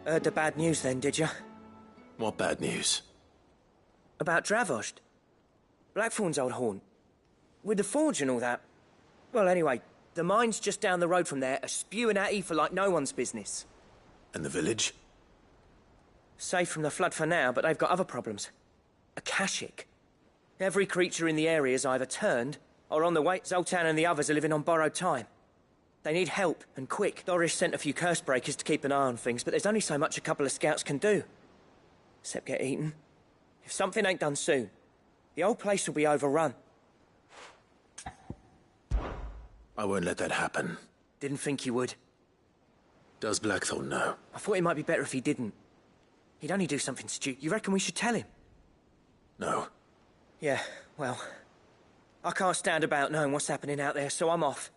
Heard the bad news then, did you? What bad news? About Dravost. Blackthorn's old haunt. With the forge and all that. Well, anyway, the mines just down the road from there are spewing out ether like no one's business. And the village? Safe from the flood for now, but they've got other problems. Akashic. Every creature in the area is either turned or on the way. Zoltan and the others are living on borrowed time. They need help, and quick. Doris sent a few curse breakers to keep an eye on things, but there's only so much a couple of scouts can do. Except get eaten. If something ain't done soon, the whole place will be overrun. I won't let that happen. Didn't think you would. Does Blackthorn know? I thought it might be better if he didn't. He'd only do something stupid. You reckon we should tell him? No. Yeah, well, I can't stand about knowing what's happening out there, so I'm off.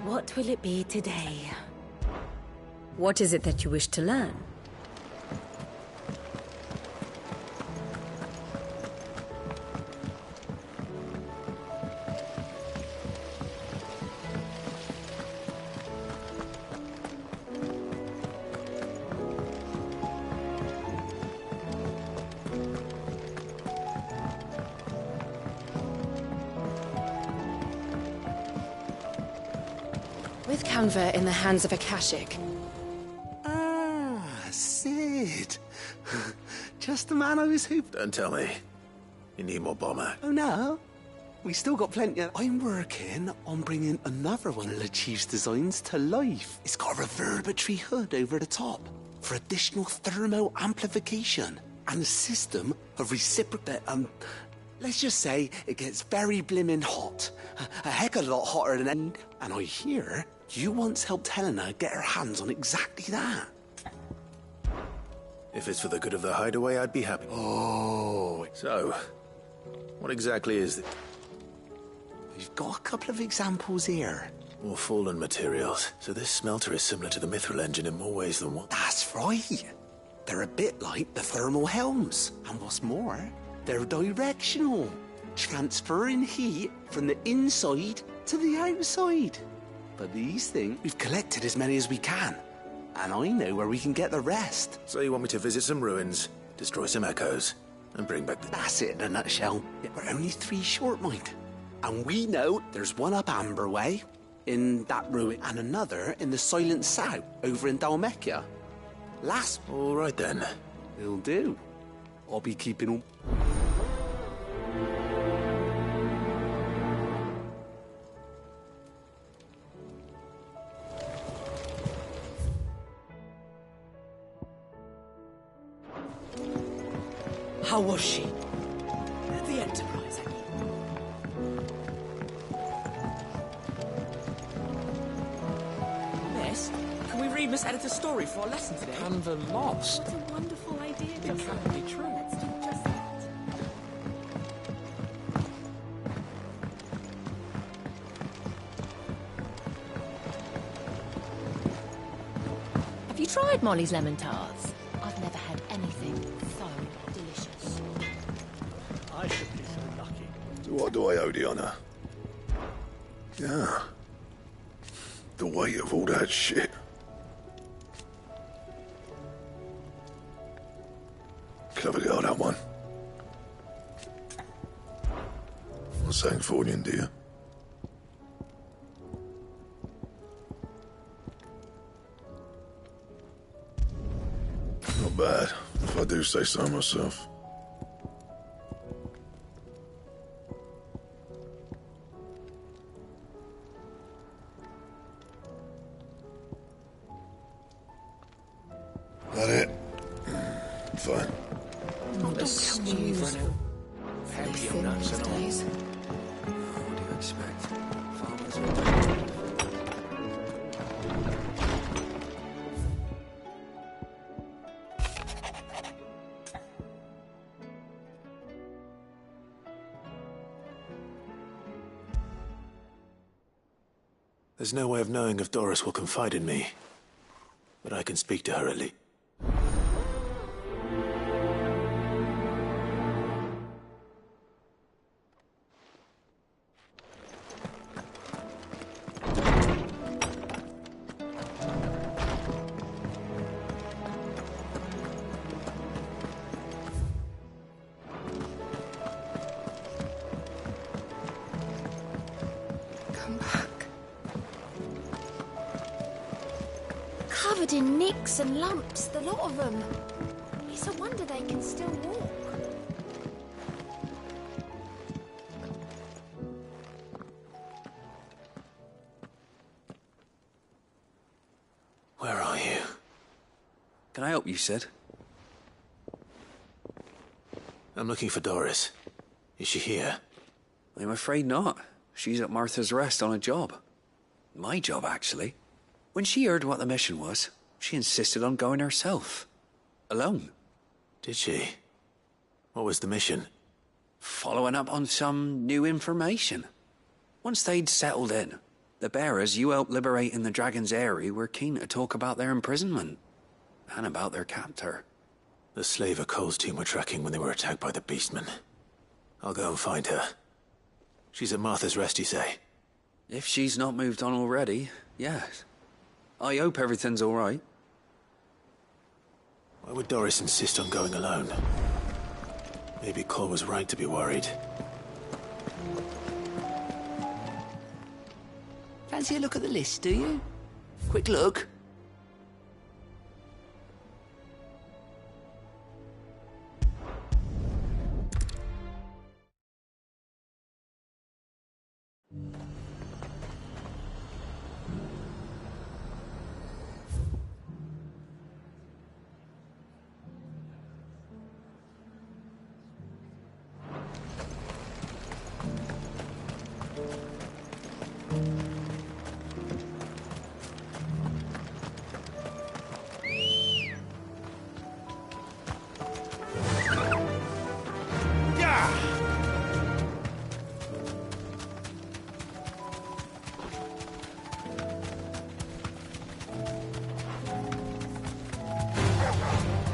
What will it be today? What is it that you wish to learn? With Canva in the hands of Akashic. Ah, Sid. Just the man I was hoping. Don't tell me. You need more bomber. Oh, no. We still got plenty. I'm working on bringing another one of the Chief's designs to life. It's got a reverberatory hood over the top for additional thermal amplification and a system of reciprocal. Let's just say it gets very blimmin' hot. A heck of a lot hotter than any. And I hear you once helped Helena get her hands on exactly that. If it's for the good of the hideaway, I'd be happy. Oh. So, what exactly is it? We've got a couple of examples here. More fallen materials. So this smelter is similar to the Mithril engine in more ways than one. That's right. They're a bit like the thermal helms. And what's more, they're directional, transferring heat from the inside to the outside. But these things, we've collected as many as we can. And I know where we can get the rest. So you want me to visit some ruins, destroy some echoes, and bring back the... That's it in a nutshell. Yet we're only 3 short, mind. And we know there's one up Amber Way, in that ruin, and another in the Silent South, over in Dalmekia. Last... All right then. It'll do. I'll be keeping them. How was she? The Enterprise, I mean. Miss, can we read Miss Editor's story for our lesson today? Canva lost. What a wonderful idea, It can't be true. Let's do just that. Have you tried Molly's lemon tarts? I've never had anything so delicious. I should be so lucky. So what do I owe the honour? Yeah. The weight of all that shit. Clever girl, that one. What's saying for you, dear? Not bad, if I do say so myself. That it? Fine. The stews. Happy nuts and all. What do you expect? Farmers There's no way of knowing if Doris will confide in me. But I can speak to her at least. Come back. Covered in nicks and lumps, the lot of them. It's a wonder they can still walk. Where are you? Can I help you, Sid? I'm looking for Doris. Is she here? I'm afraid not. She's at Martha's Rest on a job. My job, actually. When she heard what the mission was, she insisted on going herself. Alone. Did she? What was the mission? Following up on some new information. Once they'd settled in, the bearers you helped liberate in the Dragon's Eyrie were keen to talk about their imprisonment. And about their captor. The slaver Cole's team were tracking when they were attacked by the Beastmen. I'll go and find her. She's at Martha's Rest, you say? If she's not moved on already, yes. I hope everything's all right. Why would Doris insist on going alone? Maybe Cole was right to be worried. Fancy a look at the list, do you? Quick look.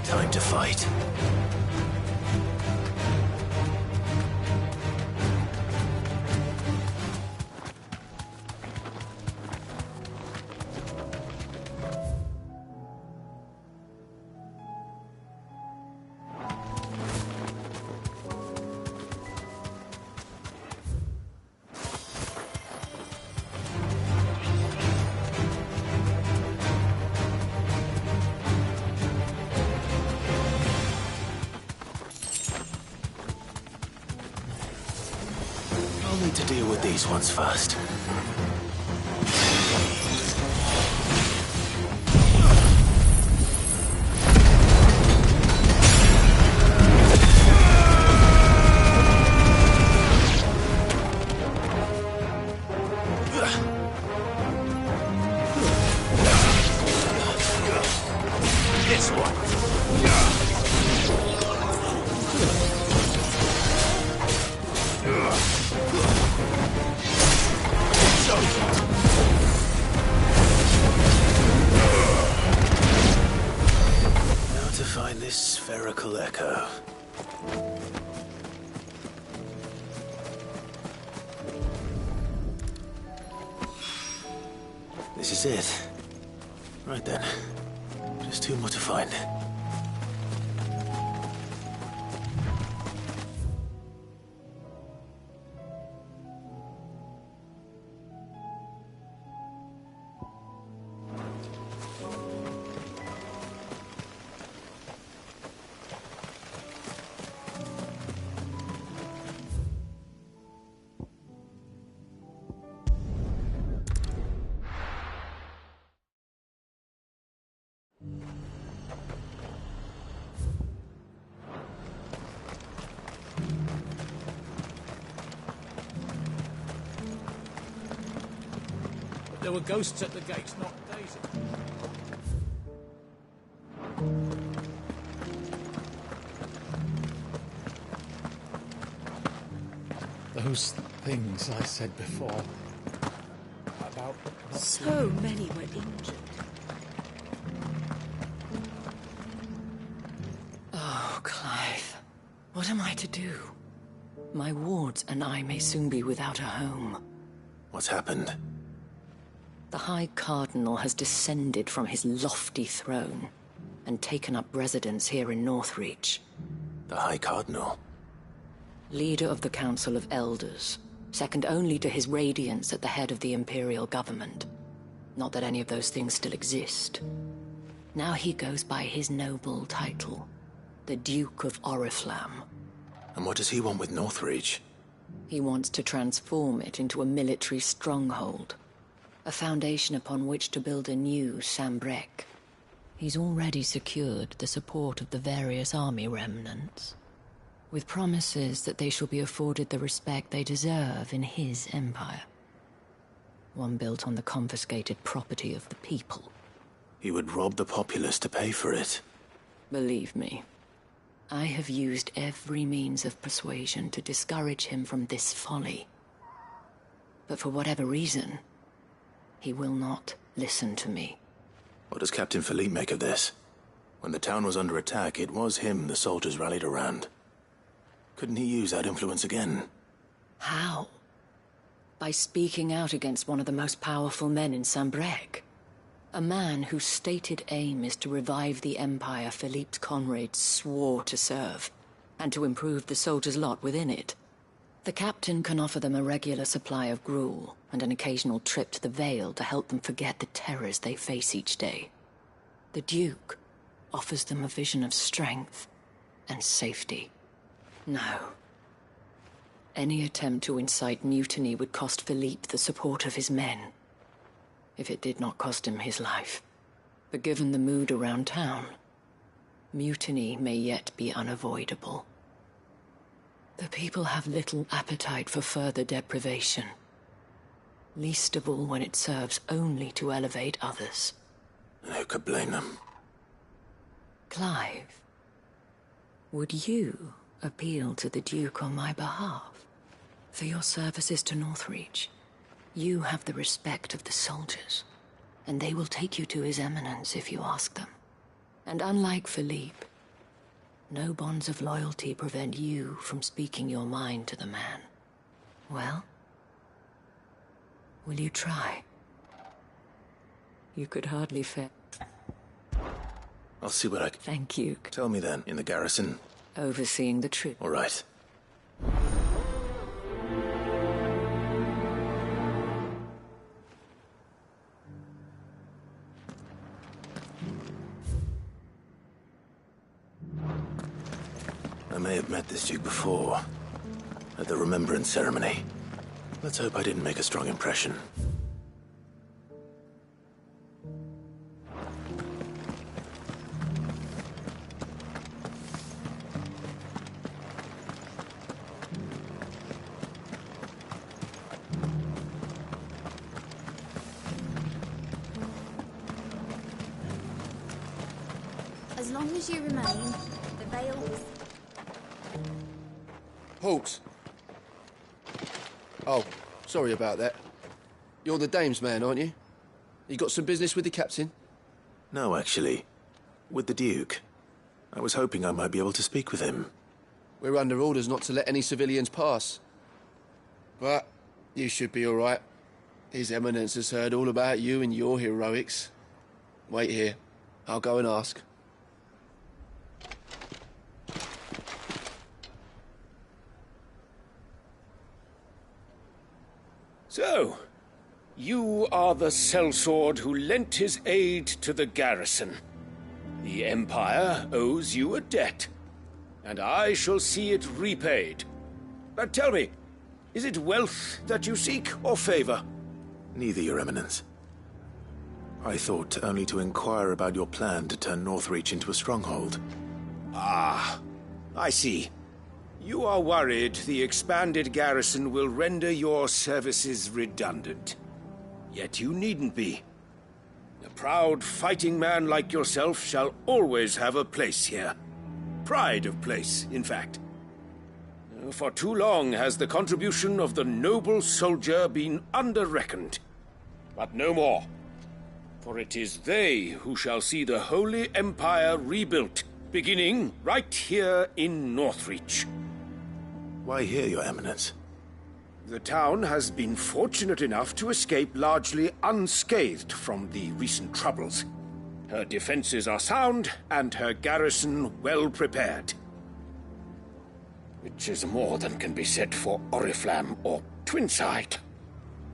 Time to fight. I'll need to deal with these ones first. This one. Now to find this spherical echo. This is it. Right then. Just two more to find. There were ghosts at the gates not days ago. Those things I said before about So many were injured. Oh, Clive. What am I to do? My wards and I may soon be without a home. What's happened? The High Cardinal has descended from his lofty throne and taken up residence here in Northreach. The High Cardinal? Leader of the Council of Elders, second only to his Radiance at the head of the Imperial government. Not that any of those things still exist. Now he goes by his noble title, the Duke of Oriflamme. And what does he want with Northreach? He wants to transform it into a military stronghold, a foundation upon which to build a new Sambrec. He's already secured the support of the various army remnants, with promises that they shall be afforded the respect they deserve in his empire. One built on the confiscated property of the people. He would rob the populace to pay for it. Believe me, I have used every means of persuasion to discourage him from this folly. But for whatever reason, he will not listen to me. What does Captain Philippe make of this? When the town was under attack, it was him the soldiers rallied around. Couldn't he use that influence again? How? By speaking out against one of the most powerful men in Sambrec. A man whose stated aim is to revive the empire Philippe's comrades swore to serve, and to improve the soldiers' lot within it. The captain can offer them a regular supply of gruel, and an occasional trip to the Vale to help them forget the terrors they face each day. The Duke offers them a vision of strength and safety. No. Any attempt to incite mutiny would cost Philippe the support of his men, if it did not cost him his life. But given the mood around town, mutiny may yet be unavoidable. The people have little appetite for further deprivation, least of all when it serves only to elevate others. And who could blame them? Clive, would you appeal to the Duke on my behalf? For your services to Northreach, you have the respect of the soldiers, and they will take you to His Eminence if you ask them. And unlike Philippe, no bonds of loyalty prevent you from speaking your mind to the man. Well, will you try? You could hardly fail. I'll see what I can... Thank you. Tell me then, in the garrison. Overseeing the troop. All right. I may have met this Duke before, at the Remembrance Ceremony. Let's hope I didn't make a strong impression. As long as you remain, the Vale is... Halt! Oh, sorry about that. You're the dame's man, aren't you? You got some business with the captain? No, actually. With the Duke. I was hoping I might be able to speak with him. We're under orders not to let any civilians pass. But you should be all right. His Eminence has heard all about you and your heroics. Wait here. I'll go and ask. So, you are the sellsword who lent his aid to the garrison. The Empire owes you a debt, and I shall see it repaid. But tell me, is it wealth that you seek, or favor? Neither, Your Eminence. I thought only to inquire about your plan to turn Northreach into a stronghold. Ah, I see. You are worried the expanded garrison will render your services redundant. Yet you needn't be. A proud fighting man like yourself shall always have a place here. Pride of place, in fact. For too long has the contribution of the noble soldier been under-reckoned. but no more. For it is they who shall see the Holy Empire rebuilt, beginning right here in Northreach. Why here, Your Eminence? The town has been fortunate enough to escape largely unscathed from the recent troubles. Her defenses are sound, and her garrison well prepared. Which is more than can be said for Oriflamme or Twinside.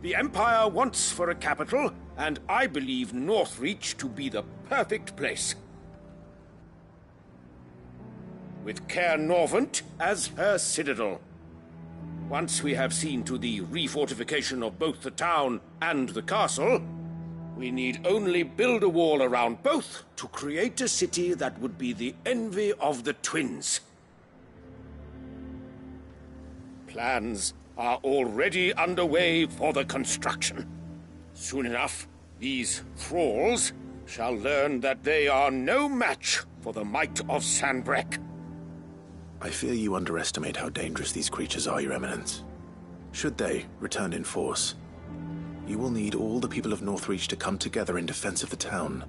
The Empire wants for a capital, and I believe Northreach to be the perfect place. With Caer Norvent as her citadel. Once we have seen to the refortification of both the town and the castle, we need only build a wall around both to create a city that would be the envy of the twins. Plans are already underway for the construction. Soon enough, these thralls shall learn that they are no match for the might of Sanbreque. I fear you underestimate how dangerous these creatures are, Your Eminence. Should they return in force, you will need all the people of Northreach to come together in defense of the town.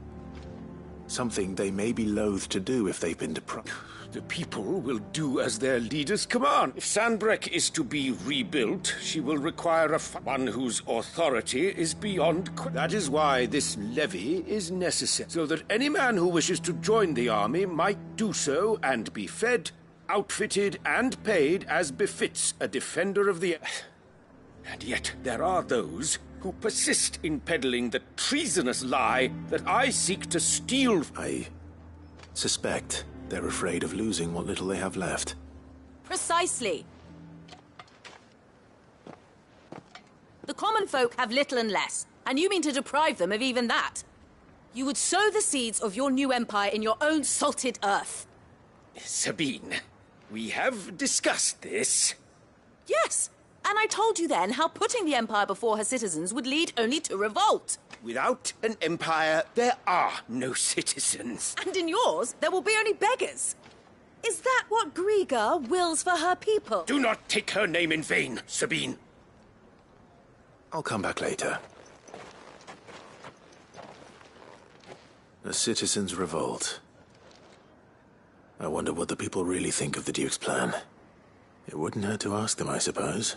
Something they may be loath to do if they've been deprived. The people will do as their leaders command. If Sanbreque is to be rebuilt, she will require one whose authority is beyond That is why this levy is necessary, so that any man who wishes to join the army might do so and be fed, outfitted, and paid as befits a defender of the earth. And yet there are those who persist in peddling the treasonous lie that I seek to steal. I suspect they're afraid of losing what little they have left. Precisely. The common folk have little and less, and you mean to deprive them of even that. You would sow the seeds of your new empire in your own salted earth. Sabine, we have discussed this. Yes, and I told you then how putting the empire before her citizens would lead only to revolt. Without an empire, there are no citizens. And in yours, there will be only beggars. Is that what Griga wills for her people? Do not take her name in vain, Sabine. I'll come back later. A citizens' revolt. I wonder what the people really think of the Duke's plan. It wouldn't hurt to ask them, I suppose.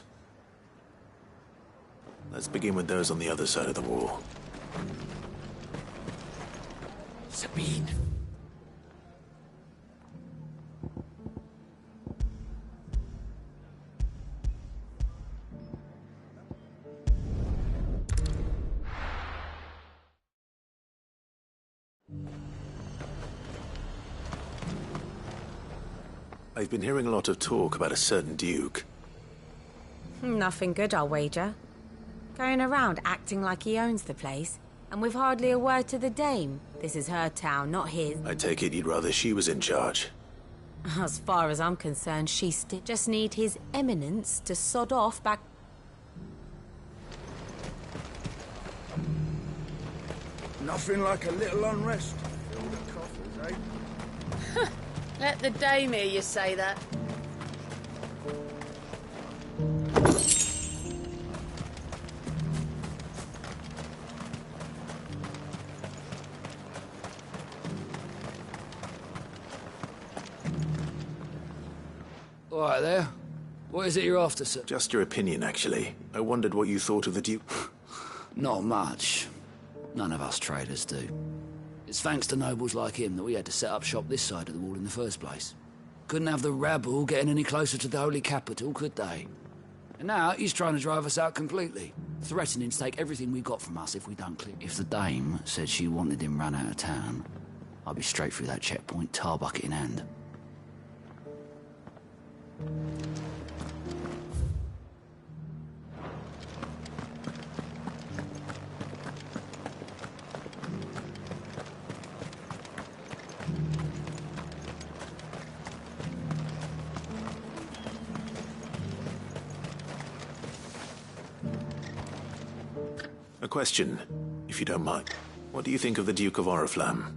Let's begin with those on the other side of the wall. Sabine. I've been hearing a lot of talk about a certain Duke. Nothing good, I'll wager. Going around acting like he owns the place, and with hardly a word to the dame. This is her town, not his. I take it you'd rather she was in charge. As far as I'm concerned, she just need his eminence to sod off back... Nothing like a little unrest. Fill the coffers, eh? Let the dame hear you say that. All right there. What is it you're after, sir? Just your opinion, actually. I wondered what you thought of the Duke. Not much. None of us traders do. It's thanks to nobles like him that we had to set up shop this side of the wall in the first place. Couldn't have the rabble getting any closer to the holy capital, could they? And now he's trying to drive us out completely, threatening to take everything we got from us if we don't clear. If the dame said she wanted him run out of town, I'd be straight through that checkpoint, tar bucket in hand. A question, if you don't mind. What do you think of the Duke of Oriflamme?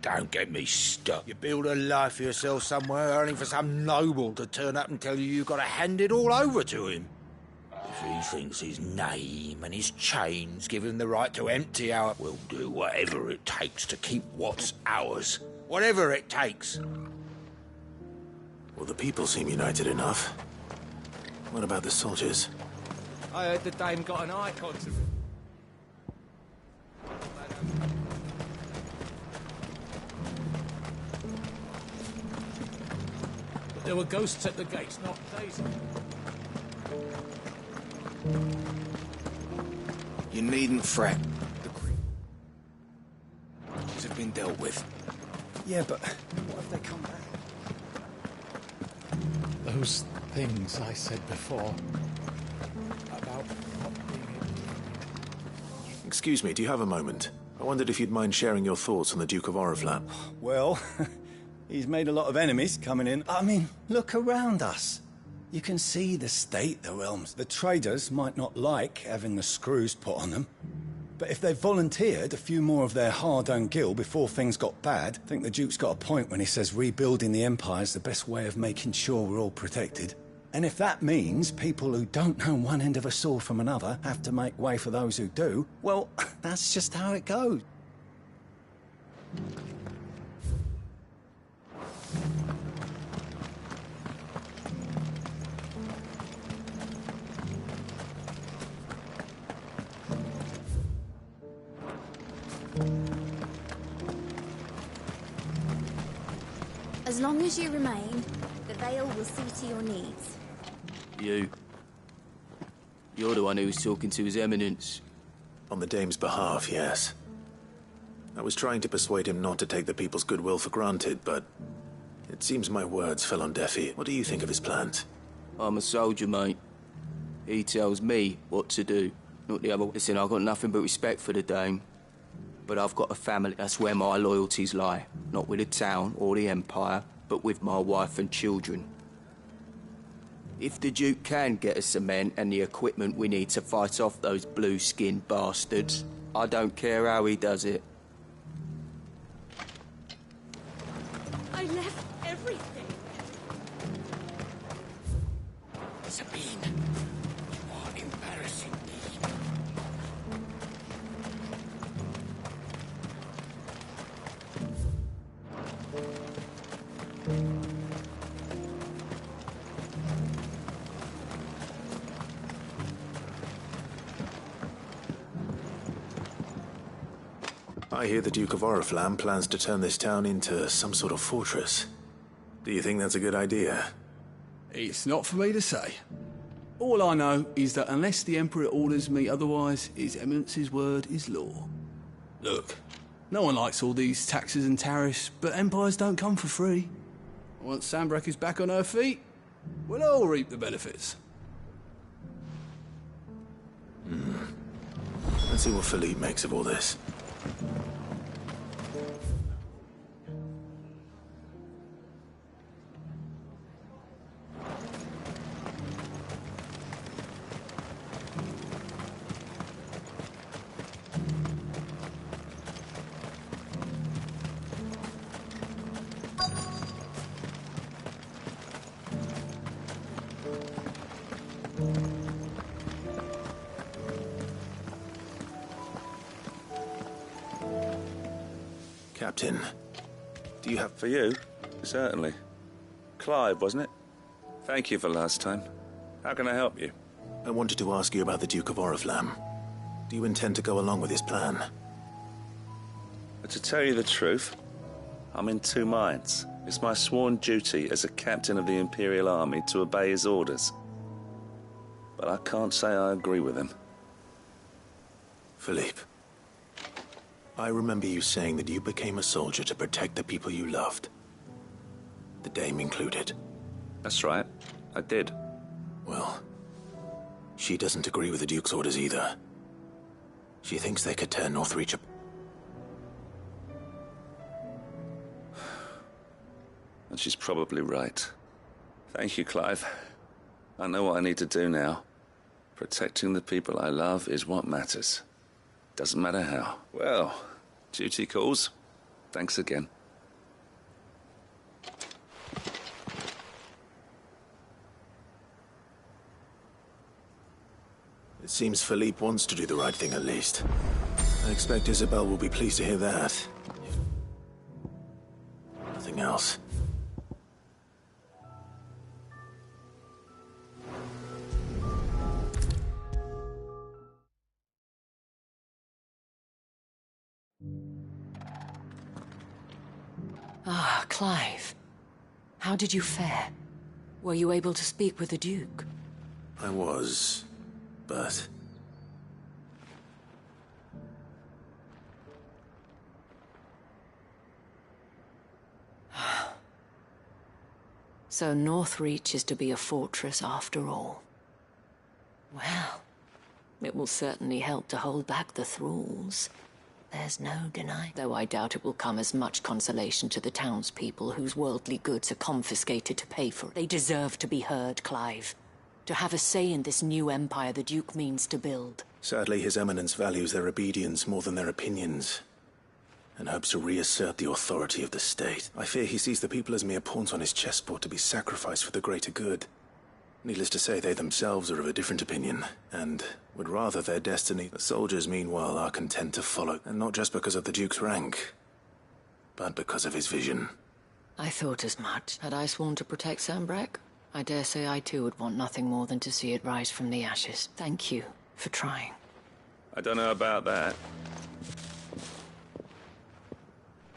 Don't get me stuck. You build a life for yourself somewhere, only for some noble to turn up and tell you you've got to hand it all over to him. If he thinks his name and his chains give him the right to empty our... We'll do whatever it takes to keep what's ours. Whatever it takes. Well, the people seem united enough. What about the soldiers? I heard the dame got an icon to... But there were ghosts at the gates, not Daisy. You needn't fret. The creatures have been dealt with. Yeah, but what if they come back? Those things I said before about not being able to... Excuse me, do you have a moment? I wondered if you'd mind sharing your thoughts on the Duke of Oriflamme. Well, he's made a lot of enemies coming in. I mean, look around us. You can see the state the realm's. The traders might not like having the screws put on them. But if they volunteered a few more of their hard-earned gil before things got bad, I think the Duke's got a point when he says rebuilding the Empire's the best way of making sure we're all protected. And if that means people who don't know one end of a sword from another have to make way for those who do, well, that's just how it goes. As long as you remain, the Veil will see to your needs. You're the one who was talking to His Eminence. On the Dame's behalf, yes. I was trying to persuade him not to take the people's goodwill for granted, but it seems my words fell on deaf ears. What do you think of his plans? I'm a soldier, mate. He tells me what to do, not the other. Listen, I've got nothing but respect for the Dame. But I've got a family. That's where my loyalties lie. Not with the town or the Empire, but with my wife and children. If the Duke can get us cement and the equipment we need to fight off those blue-skinned bastards, I don't care how he does it. I left everything. Sabine, you are embarrassing me. I hear the Duke of Oriflamme plans to turn this town into some sort of fortress. Do you think that's a good idea? It's not for me to say. All I know is that unless the Emperor orders me otherwise, His Eminence's word is law. Look, no one likes all these taxes and tariffs, but empires don't come for free. Once Sanbreque is back on her feet, we'll all reap the benefits. Let's see what Philippe makes of all this. Captain, do you have... For you? Certainly. Clive, wasn't it? Thank you for last time. How can I help you? I wanted to ask you about the Duke of Oriflamme. Do you intend to go along with his plan? But to tell you the truth, I'm in two minds. It's my sworn duty as a captain of the Imperial Army to obey his orders. But I can't say I agree with him. Philippe, I remember you saying that you became a soldier to protect the people you loved. The Dame included. That's right. I did. Well, she doesn't agree with the Duke's orders either. She thinks they could tear Northreach apart. And she's probably right. Thank you, Clive. I know what I need to do now. Protecting the people I love is what matters. Doesn't matter how. Well, duty calls. Thanks again. seems Philippe wants to do the right thing at least. I expect Isabel will be pleased to hear that. Nothing else. Ah, Clive. How did you fare? Were you able to speak with the Duke? I was, but... So Northreach is to be a fortress after all. Well, it will certainly help to hold back the thralls. There's no denying. Though I doubt it will come as much consolation to the townspeople whose worldly goods are confiscated to pay for it. They deserve to be heard, Clive. To have a say in this new empire the Duke means to build. Sadly, His Eminence values their obedience more than their opinions, and hopes to reassert the authority of the state. I fear he sees the people as mere pawns on his chessboard to be sacrificed for the greater good. Needless to say, they themselves are of a different opinion, and would rather their destiny. The soldiers, meanwhile, are content to follow, and not just because of the Duke's rank, but because of his vision. I thought as much. Had I sworn to protect Sanbreque, I dare say I too would want nothing more than to see it rise from the ashes. Thank you for trying. I don't know about that.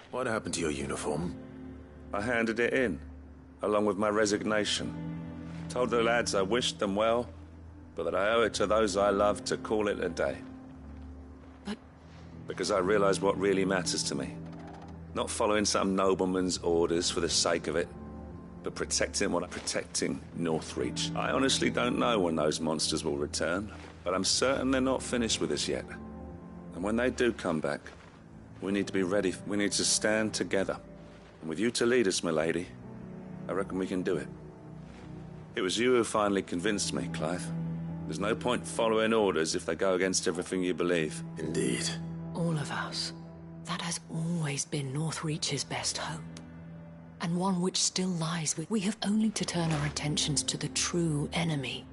What happened to your uniform? I handed it in, along with my resignation. Told the lads I wished them well, but that I owe it to those I love to call it a day. But... Because I realize what really matters to me. Not following some nobleman's orders for the sake of it, but protecting Northreach. I honestly don't know when those monsters will return, but I'm certain they're not finished with us yet. And when they do come back, we need to be ready. We need to stand together. And with you to lead us, milady, I reckon we can do it. It was you who finally convinced me, Clive. There's no point following orders if they go against everything you believe. Indeed. All of us. That has always been Northreach's best hope. And one which still lies with... We have only to turn our attentions to the true enemy.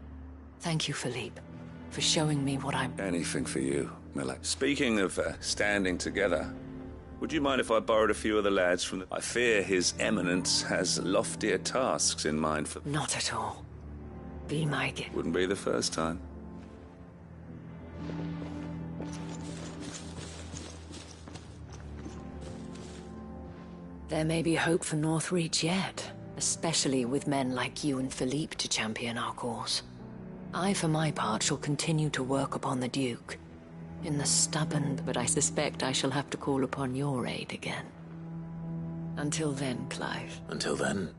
Thank you, Philippe, for showing me what I'm... Anything for you, Millie. Speaking of standing together, would you mind if I borrowed a few of the lads from the... I fear His Eminence has loftier tasks in mind for... Not at all. Be my guest. Wouldn't be the first time. There may be hope for Northreach yet, especially with men like you and Philippe to champion our cause. I, for my part, shall continue to work upon the Duke. In the stubborn, but I suspect I shall have to call upon your aid again. Until then, Clive. Until then.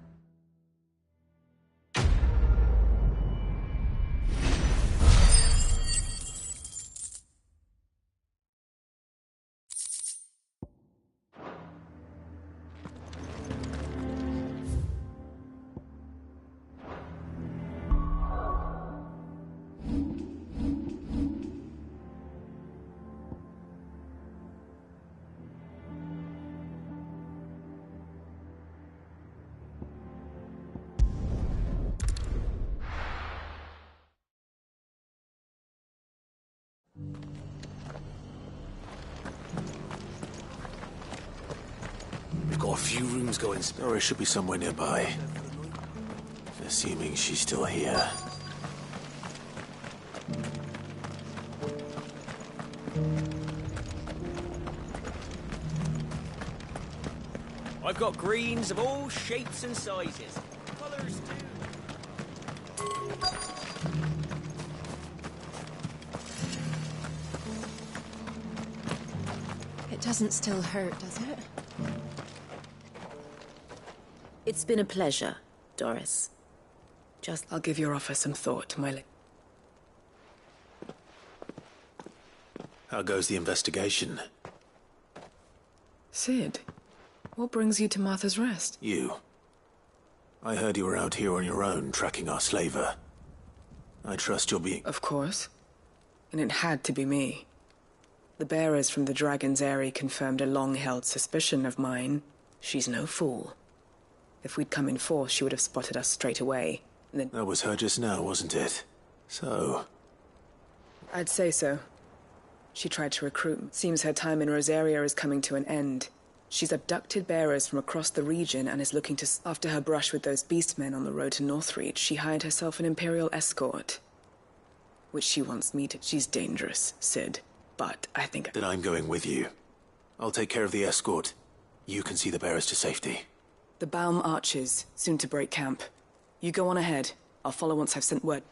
We've got a few rooms going. Nora should be somewhere nearby. Assuming she's still here. I've got greens of all shapes and sizes. Colours too. It doesn't still hurt, does it? It's been a pleasure, Doris. I'll give your offer some thought, my lady. How goes the investigation? Sid, what brings you to Martha's Rest? You. I heard you were out here on your own, tracking our slaver. I trust you'll be... Of course. And it had to be me. The bearers from the Dragon's Eyrie confirmed a long-held suspicion of mine. She's no fool. If we'd come in force, she would have spotted us straight away. And then... That was her just now, wasn't it? So... I'd say so. She tried to recruit me. Seems her time in Rosaria is coming to an end. She's abducted bearers from across the region and is looking to... After her brush with those beastmen on the road to Northreach, she hired herself an Imperial escort. Which she wants me to... She's dangerous, Sid. But I think... Then I'm going with you. I'll take care of the escort. You can see the bearers to safety. The Baum archers, soon to break camp. You go on ahead. I'll follow once I've sent word.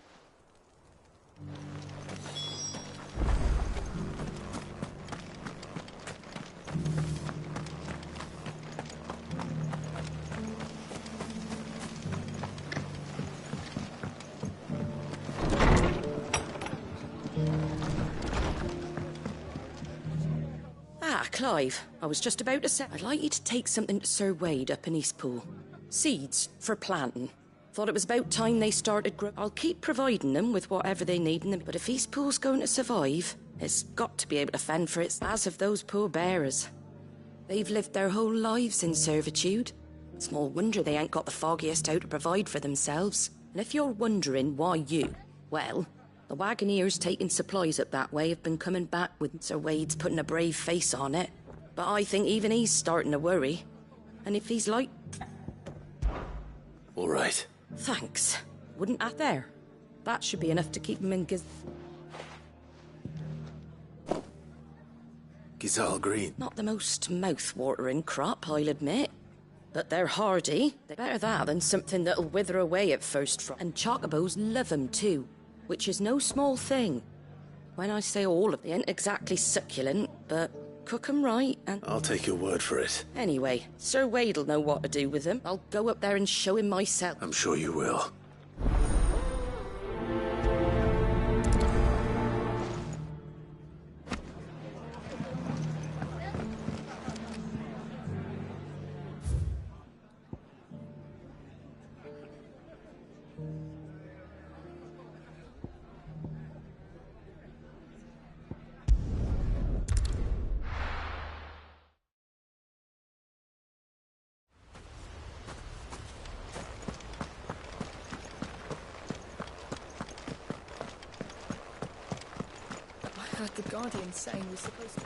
Ah, Clive, I was just about to say, I'd like you to take something to Sir Wade up in Eastpool. Seeds for planting. Thought it was about time they started growing. I'll keep providing them with whatever they need in them, but if Eastpool's going to survive, it's got to be able to fend for it, as of those poor bearers. They've lived their whole lives in servitude. Small wonder they ain't got the foggiest how to provide for themselves. And if you're wondering why you, well, the wagoneers taking supplies up that way have been coming back with Sir Wade's putting a brave face on it. But I think even he's starting to worry. And if he's like... All right. Thanks. Wouldn't that there? That should be enough to keep him in Gizal Green. Not the most mouth-watering crop, I'll admit. But they're hardy. They're better that than something that'll wither away at first. And chocobos love 'em too, which is no small thing. When I say all of them, they ain't exactly succulent, but cook 'em right and... I'll take your word for it. Anyway, Sir Wade'll know what to do with them. I'll go up there and show him myself. I'm sure you will. I heard the Guardian saying we're supposed to...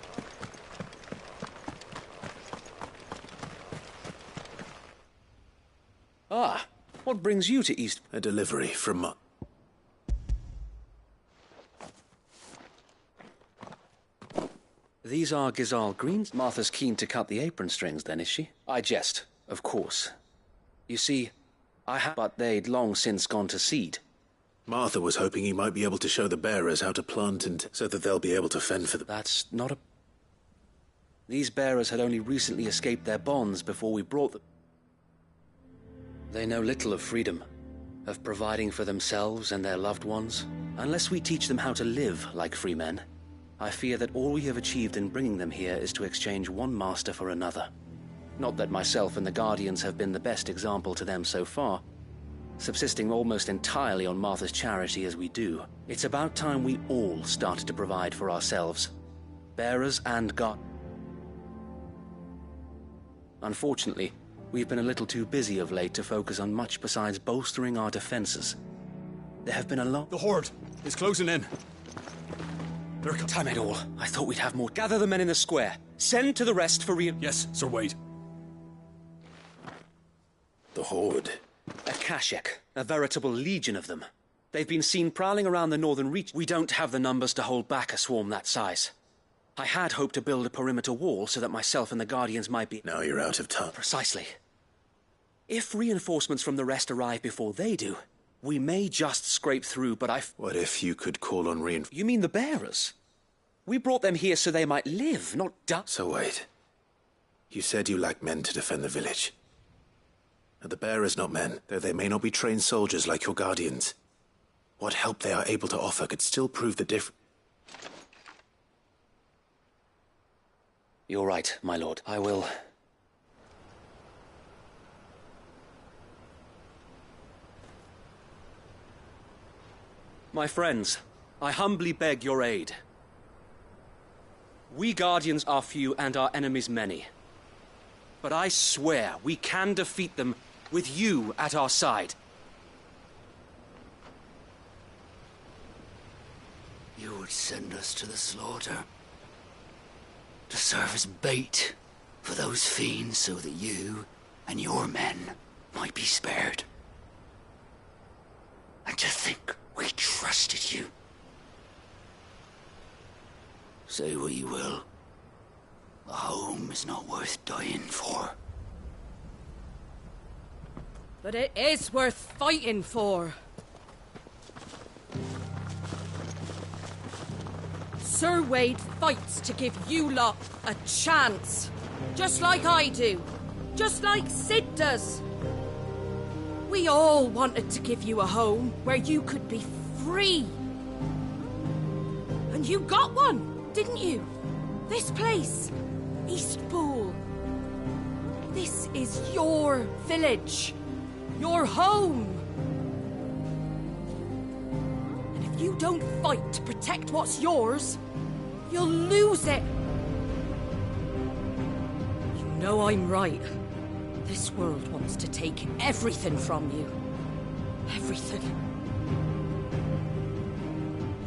Ah, what brings you to East? A delivery from... These are Gizal Greens? Martha's keen to cut the apron strings then, is she? I jest, of course. You see, but they'd long since gone to seed. Martha was hoping you might be able to show the bearers how to plant and so that they'll be able to fend for them. That's not a... These bearers had only recently escaped their bonds before we brought them. They know little of freedom, of providing for themselves and their loved ones. Unless we teach them how to live like free men, I fear that all we have achieved in bringing them here is to exchange one master for another. Not that myself and the Guardians have been the best example to them so far, subsisting almost entirely on Martha's charity as we do. It's about time we all started to provide for ourselves, bearers and God. Unfortunately, we've been a little too busy of late to focus on much besides bolstering our defenses. There have been a lot... The Horde is closing in. Time it all. I thought we'd have more. Gather the men in the square. Send to the rest for Yes, Sir Wade. The Horde. A Kashek. A veritable legion of them. They've been seen prowling around the northern reach. We don't have the numbers to hold back a swarm that size. I had hoped to build a perimeter wall so that myself and the Guardians might be... Now you're out of time. Precisely. If reinforcements from the rest arrive before they do, we may just scrape through, but What if you could call on You mean the bearers? We brought them here so they might live, not die. So wait. You said you lack men to defend the village. Are the bearers not men, though they may not be trained soldiers like your Guardians? What help they are able to offer could still prove the difference. You're right, my lord. I will... My friends, I humbly beg your aid. We Guardians are few and our enemies many. But I swear we can defeat them with you at our side. You would send us to the slaughter. To serve as bait for those fiends so that you and your men might be spared. And to think we trusted you. Say what you will. A home is not worth dying for. But it is worth fighting for. Sir Wade fights to give you lot a chance. Just like I do. Just like Sid does. We all wanted to give you a home where you could be free. And you got one, didn't you? This place, Eastpool. This is your village. Your home. And if you don't fight to protect what's yours, you'll lose it. You know I'm right. This world wants to take everything from you. Everything.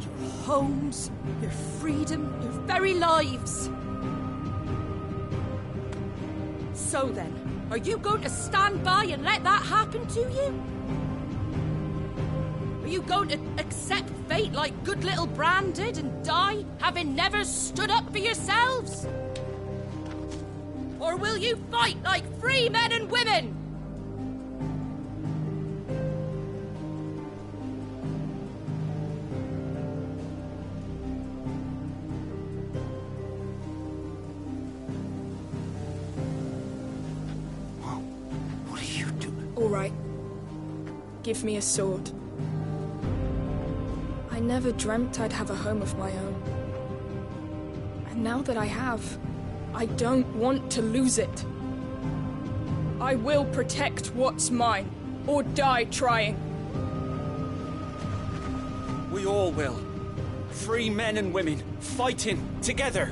Your homes, your freedom, your very lives. So then, are you going to stand by and let that happen to you? Are you going to accept fate like good little Bran did and die, having never stood up for yourselves? Or will you fight like free men and women? What are you doing? All right. Give me a sword. I never dreamt I'd have a home of my own. And now that I have, I don't want to lose it. I will protect what's mine, or die trying. We all will. Free men and women, fighting together.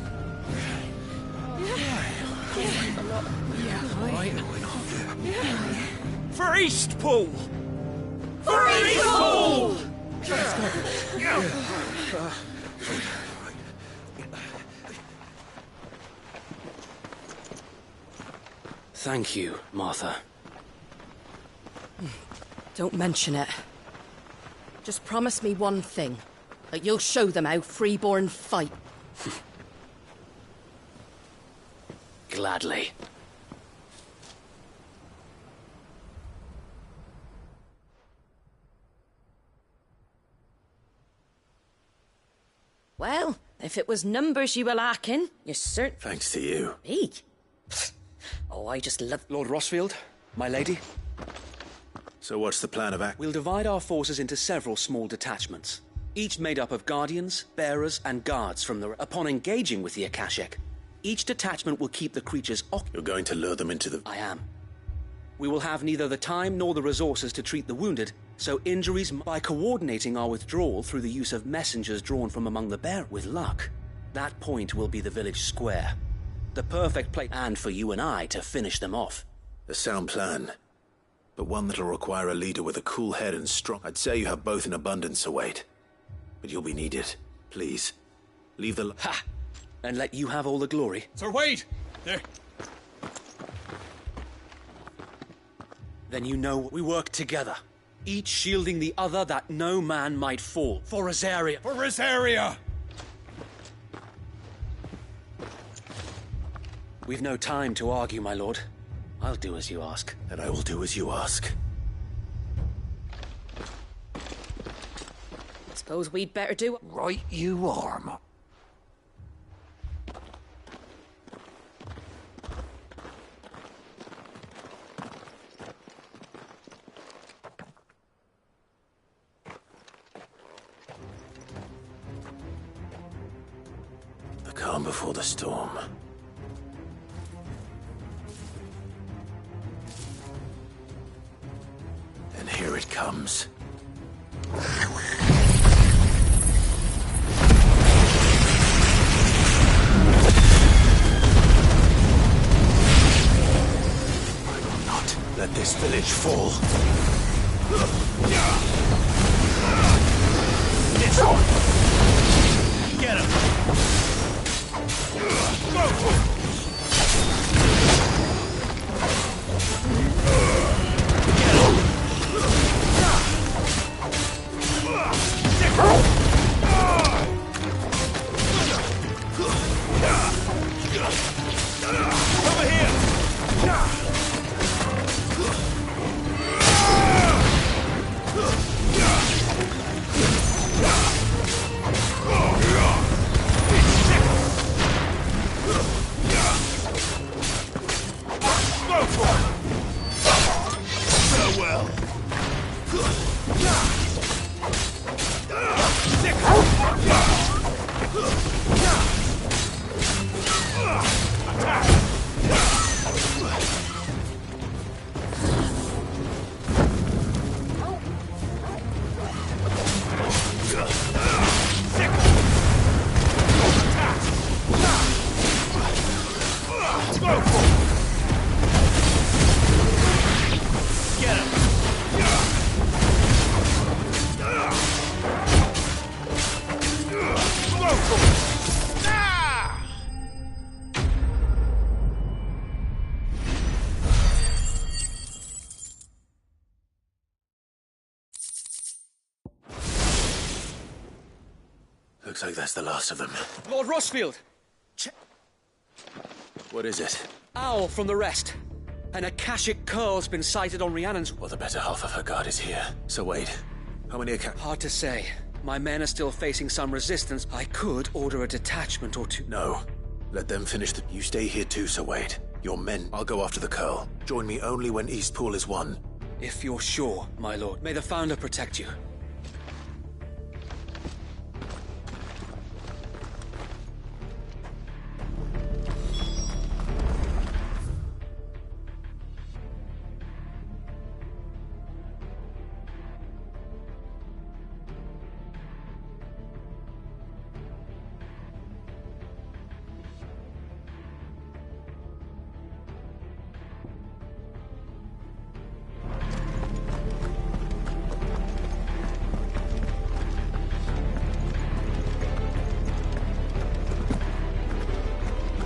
For Eastpool! For Eastpool! Thank you, Martha. Don't mention it. Just promise me one thing. That you'll show them how freeborn fight. Gladly. Well, if it was numbers you were lacking, you certainly... Thanks to you. Me? Oh, I just love... Lord Rossfield, my lady. So what's the plan of action? We'll divide our forces into several small detachments, each made up of guardians, bearers, and guards from the... Upon engaging with the Akashic, each detachment will keep the creatures occupied. You're going to lure them into the... I am. We will have neither the time nor the resources to treat the wounded, so injuries... By coordinating our withdrawal through the use of messengers drawn from among the bear... With luck, that point will be the village square. The perfect place, and for you and I to finish them off. A sound plan, but one that'll require a leader with a cool head and strong... I'd say you have both in abundance, Sir Wade. But you'll be needed. Please, leave the... Ha! And let you have all the glory. Sir Wade! There. Then you know we work together, each shielding the other that no man might fall. For Rosaria. For Rosaria! We've no time to argue, my lord. I'll do as you ask. And I will do as you ask. Suppose we'd better do... Right you are, Ma. The calm before the storm. And here it comes. Let this village fall. It's on! Get him! Over here! Farewell. Looks like that's the last of them. Lord Rossfield! What is it? Owl from the rest. An Akashic curl's been sighted on Rhiannon's... Well, the better half of her guard is here. So wait, how many Hard to say. My men are still facing some resistance. I could order a detachment or two. No. Let them finish the... You stay here too, Sir Wade. Your men, I'll go after the curl. Join me only when Eastpool is won. If you're sure, my lord. May the Founder protect you.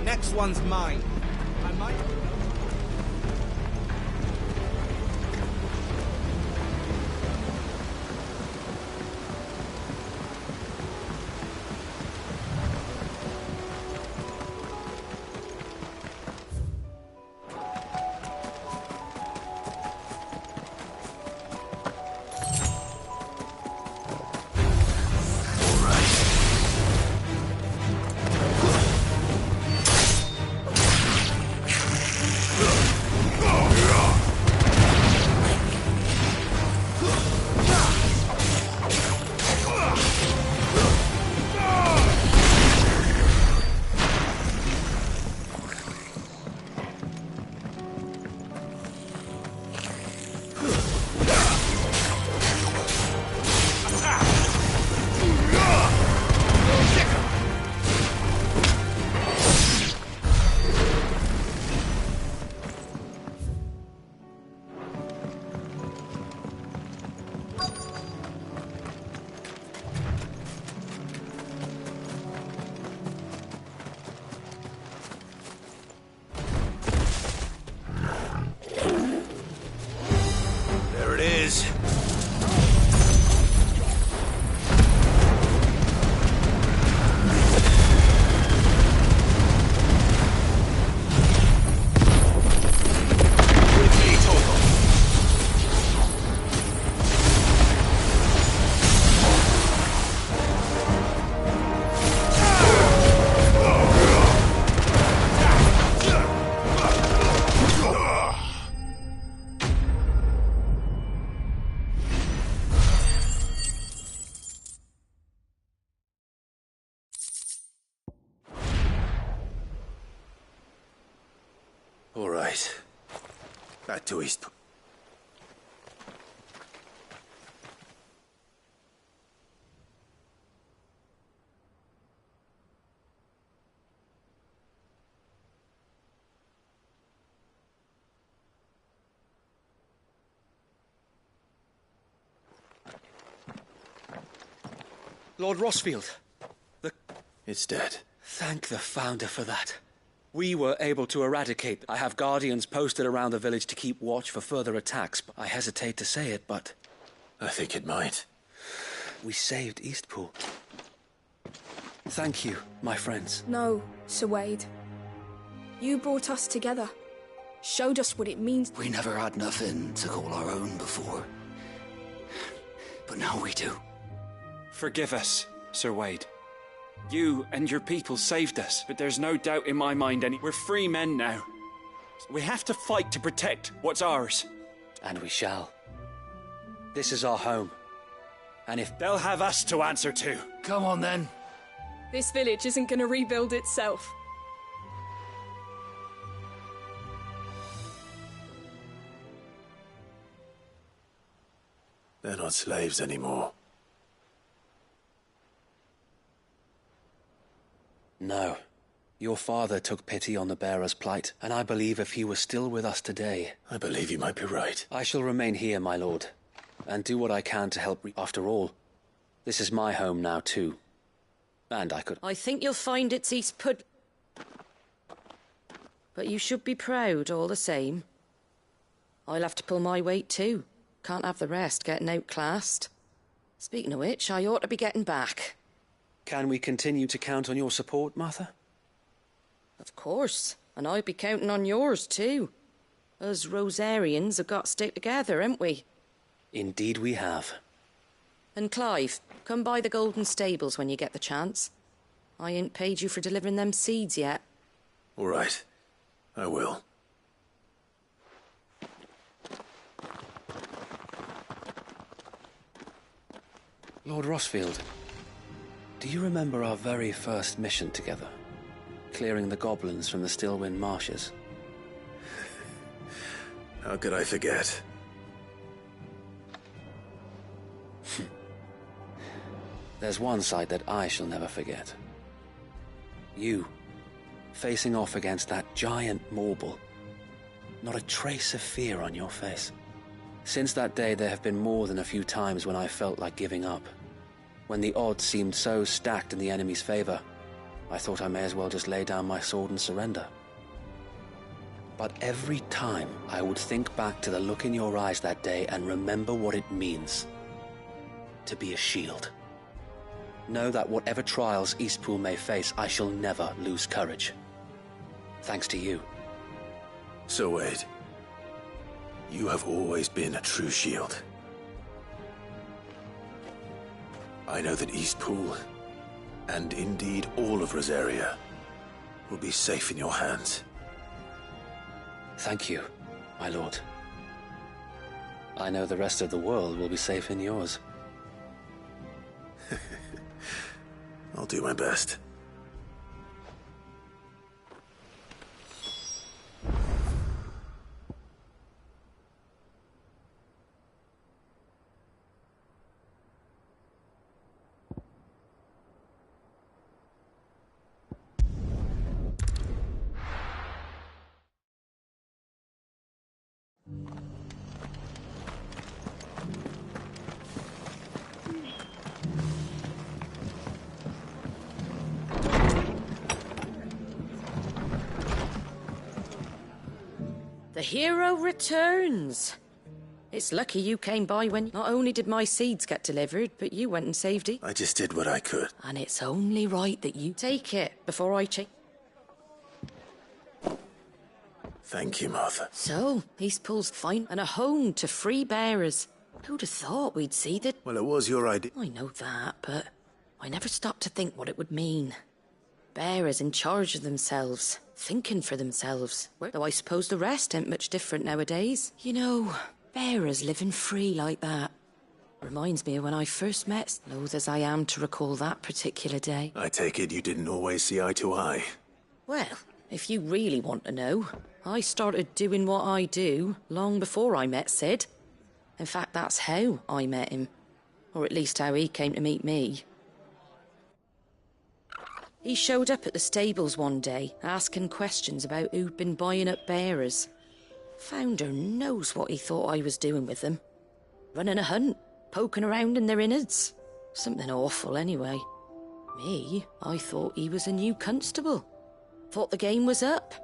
Next one's mine. I might... There it is. All right. Back to East. Lord Rossfield, It's dead. Thank the Founder for that. We were able to eradicate. I have guardians posted around the village to keep watch for further attacks. I hesitate to say it, but... I think it might. We saved Eastpool. Thank you, my friends. No, Sir Wade. You brought us together. Showed us what it means. We never had nothing to call our own before. But now we do. Forgive us, Sir Wade. You and your people saved us, but there's no doubt in my mind we're free men now. We have to fight to protect what's ours. And we shall. This is our home. And if they'll have us to answer to. Come on then. This village isn't gonna rebuild itself. They're not slaves anymore. No. Your father took pity on the bearer's plight, and I believe if he was still with us today... I believe you might be right. I shall remain here, my lord, and do what I can to help. After all, this is my home now, too. And I could... I think you'll find it's Eastpud... But you should be proud, all the same. I'll have to pull my weight, too. Can't have the rest getting outclassed. Speaking of which, I ought to be getting back. Can we continue to count on your support, Martha? Of course, and I'd be counting on yours too. Us Rosarians have got to stick together, haven't we? Indeed we have. And Clive, come by the Golden Stables when you get the chance. I ain't paid you for delivering them seeds yet. All right, I will. Lord Rossfield, do you remember our very first mission together? Clearing the goblins from the Stillwind marshes? How could I forget? There's one sight that I shall never forget. You, facing off against that giant Morble. Not a trace of fear on your face. Since that day, there have been more than a few times when I felt like giving up. When the odds seemed so stacked in the enemy's favor, I thought I may as well just lay down my sword and surrender. But every time, I would think back to the look in your eyes that day and remember what it means to be a shield. Know that whatever trials Eastpool may face, I shall never lose courage. Thanks to you. So Wade, you have always been a true shield. I know that Eastpool, and indeed all of Rosaria, will be safe in your hands. Thank you, my lord. I know the rest of the world will be safe in yours. I'll do my best. The hero returns. It's lucky you came by when not only did my seeds get delivered, but you went and saved it. I just did what I could. And it's only right that you take it before I change. Thank you, Martha. So, Eastpool's fine and a home to free bearers. Who'd have thought we'd see that? Well, it was your idea. I know that, but I never stopped to think what it would mean. Bearers in charge of themselves, thinking for themselves. Though I suppose the rest ain't much different nowadays. You know, bearers living free like that. Reminds me of when I first met, loath as I am to recall that particular day. I take it you didn't always see eye to eye. Well, if you really want to know, I started doing what I do long before I met Sid. In fact, that's how I met him. Or at least how he came to meet me. He showed up at the stables one day, asking questions about who'd been buying up bearers. Founder knows what he thought I was doing with them. Running a hunt, poking around in their innards. Something awful, anyway. Me? I thought he was a new constable. Thought the game was up.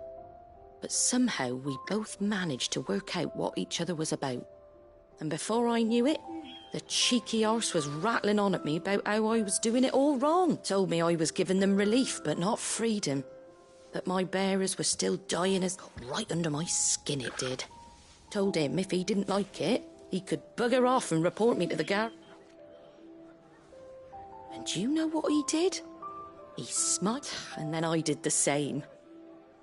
But somehow we both managed to work out what each other was about. And before I knew it, the cheeky arse was rattling on at me about how I was doing it all wrong. Told me I was giving them relief, but not freedom. That my bearers were still dying as got right under my skin, it did. Told him if he didn't like it, he could bugger off and report me to the guard. And do you know what he did? He smiled, and then I did the same.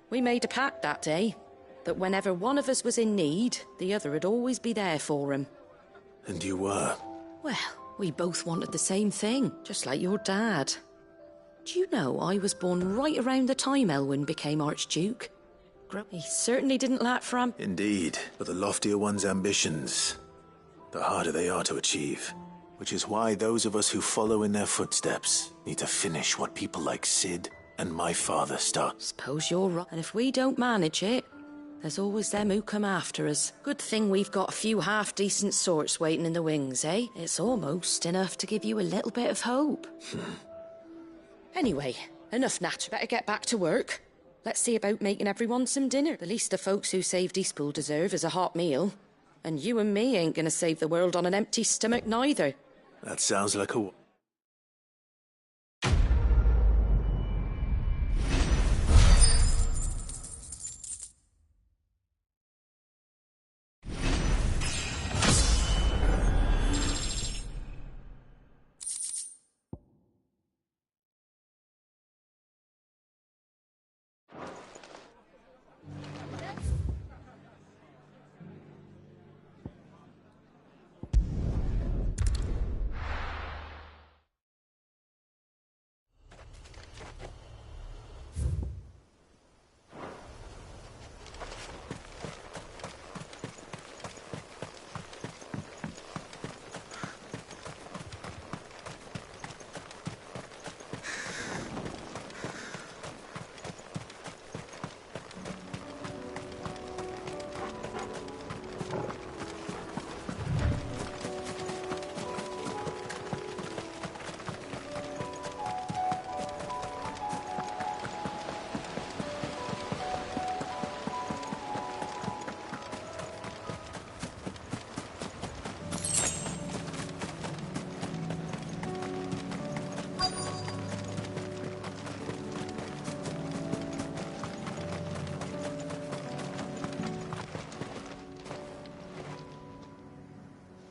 We made a pact that day, that whenever one of us was in need, the other would always be there for him. And you were? Well, we both wanted the same thing, just like your dad. Do you know I was born right around the time Elwyn became Archduke? He certainly didn't lack for him. Indeed, but the loftier one's ambitions, the harder they are to achieve. Which is why those of us who follow in their footsteps need to finish what people like Sid and my father start. Suppose you're right. And if we don't manage it, there's always them who come after us. Good thing we've got a few half-decent sorts waiting in the wings, eh? It's almost enough to give you a little bit of hope. Anyway, enough natter. Better get back to work. Let's see about making everyone some dinner. The least the folks who saved Eastpool deserve is a hot meal. And you and me ain't gonna save the world on an empty stomach neither. That sounds like a...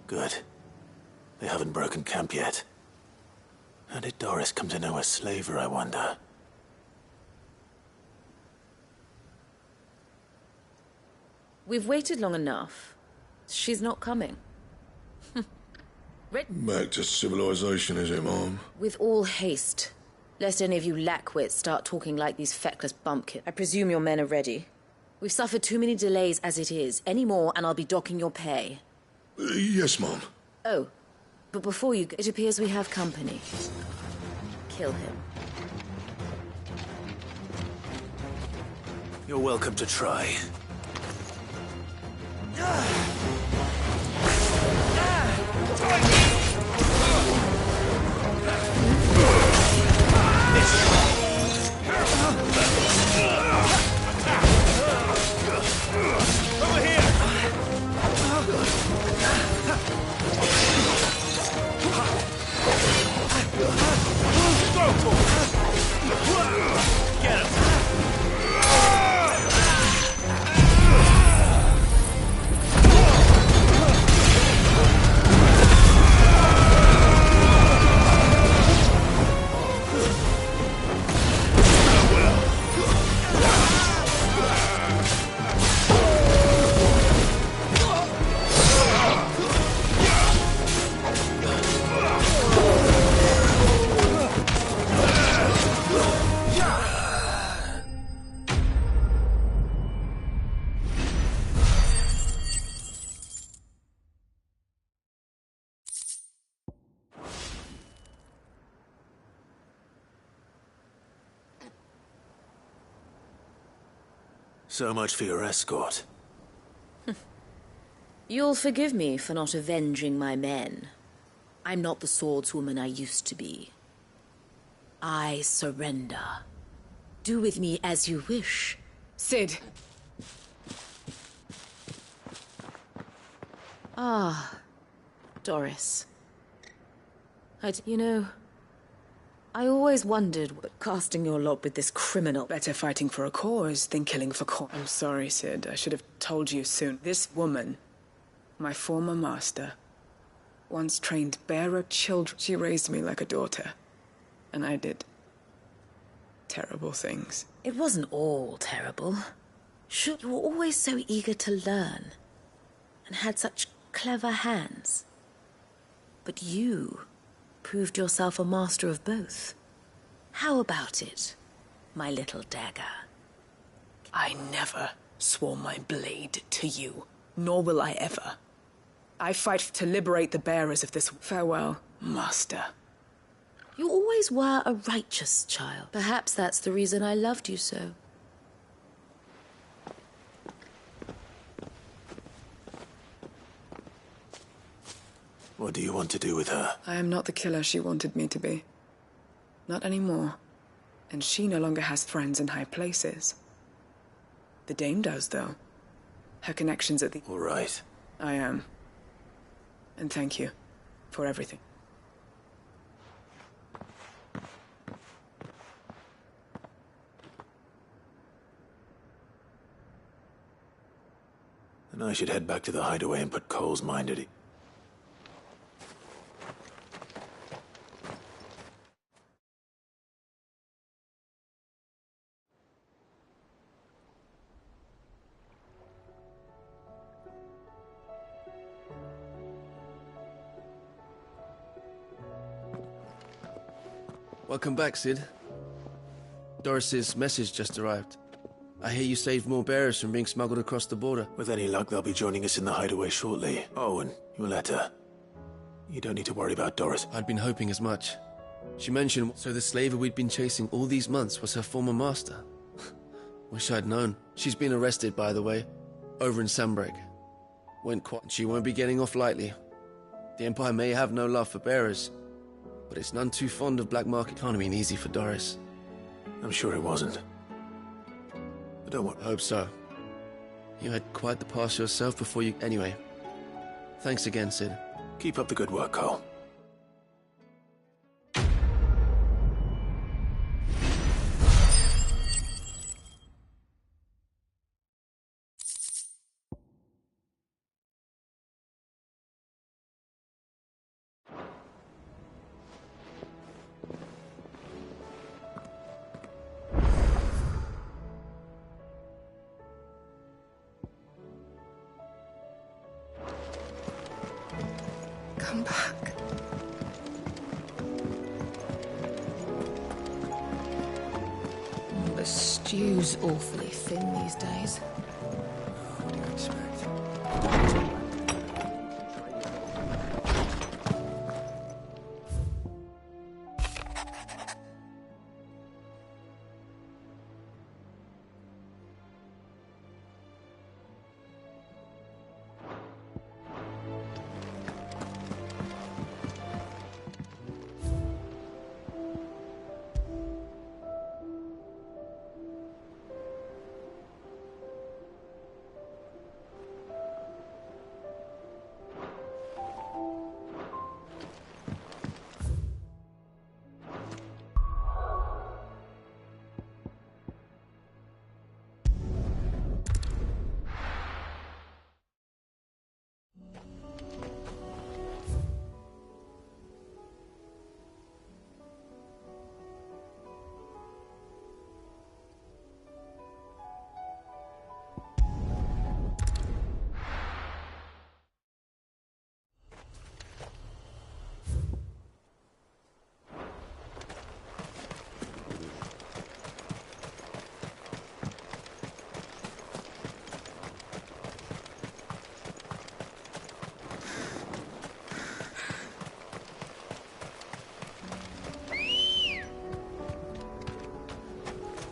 Good. They haven't broken camp yet. How did Doris come to know a slaver, I wonder? We've waited long enough. She's not coming. Back to civilization, is it, Mom? With all haste. Lest any of you lackwits start talking like these feckless bumpkins. I presume your men are ready. We've suffered too many delays as it is. Any more and I'll be docking your pay. Yes, Mom. Oh, but before you go, it appears we have company. Kill him. You're welcome to try. So much for your escort. You'll forgive me for not avenging my men. I'm not the swordswoman I used to be. I surrender. Do with me as you wish. Sid. Ah, Doris. I always wondered what casting your lot with this criminal. Better fighting for a cause than killing for cause. I'm sorry, Sid. I should have told you soon. This woman, my former master, once trained bearer children. She raised me like a daughter. And I did terrible things. It wasn't all terrible. Sure, you were always so eager to learn. And had such clever hands. But you proved yourself a master of both. How about it, my little dagger? I never swore my blade to you, nor will I ever. I fight to liberate the bearers of this. Farewell, master. You always were a righteous child. Perhaps that's the reason I loved you so. What do you want to do with her? I am not the killer she wanted me to be. Not anymore. And she no longer has friends in high places. The dame does, though. Her connections at the... All right. I am. And thank you for everything. And I should head back to the hideaway and put Cole's mind at ease. Welcome back, Sid. Doris's message just arrived. I hear you saved more bearers from being smuggled across the border. With any luck, they'll be joining us in the hideaway shortly. Oh, and your letter. You don't need to worry about Doris. I'd been hoping as much. She mentioned, so the slaver we'd been chasing all these months was her former master. Wish I'd known. She's been arrested, by the way, over in Sambreg. Went quiet. She won't be getting off lightly. The Empire may have no love for bearers, but it's none too fond of black market. Can't have been easy for Doris. I'm sure it wasn't. But don't worry. Hope so. You had quite the past yourself before you... Anyway, thanks again, Sid. Keep up the good work, Cole. Come back. The stew's awfully thin these days. What do you expect?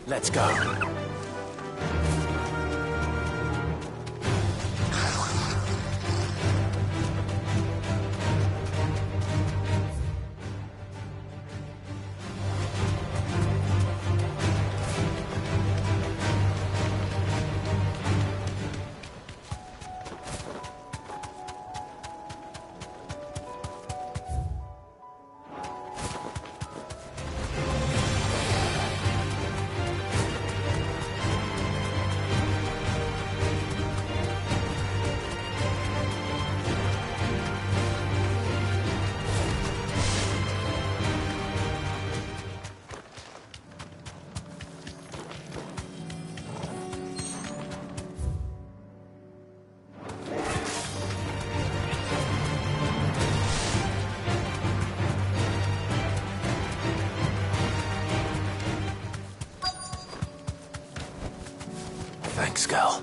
Let's go. Thanks, Gal.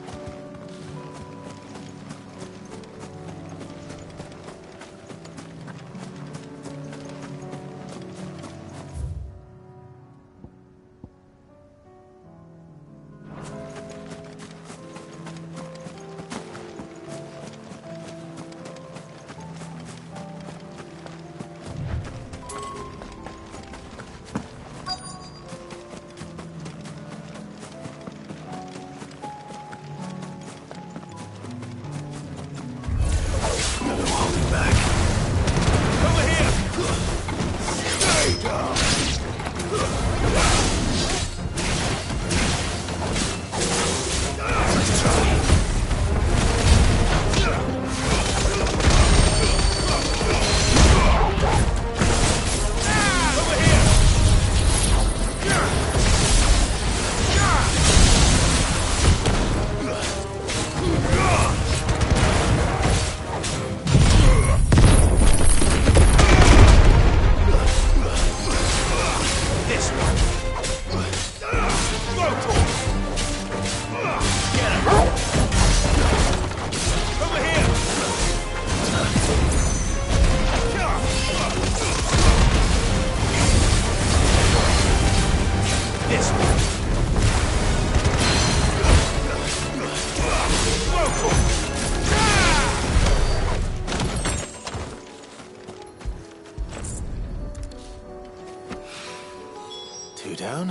Two down,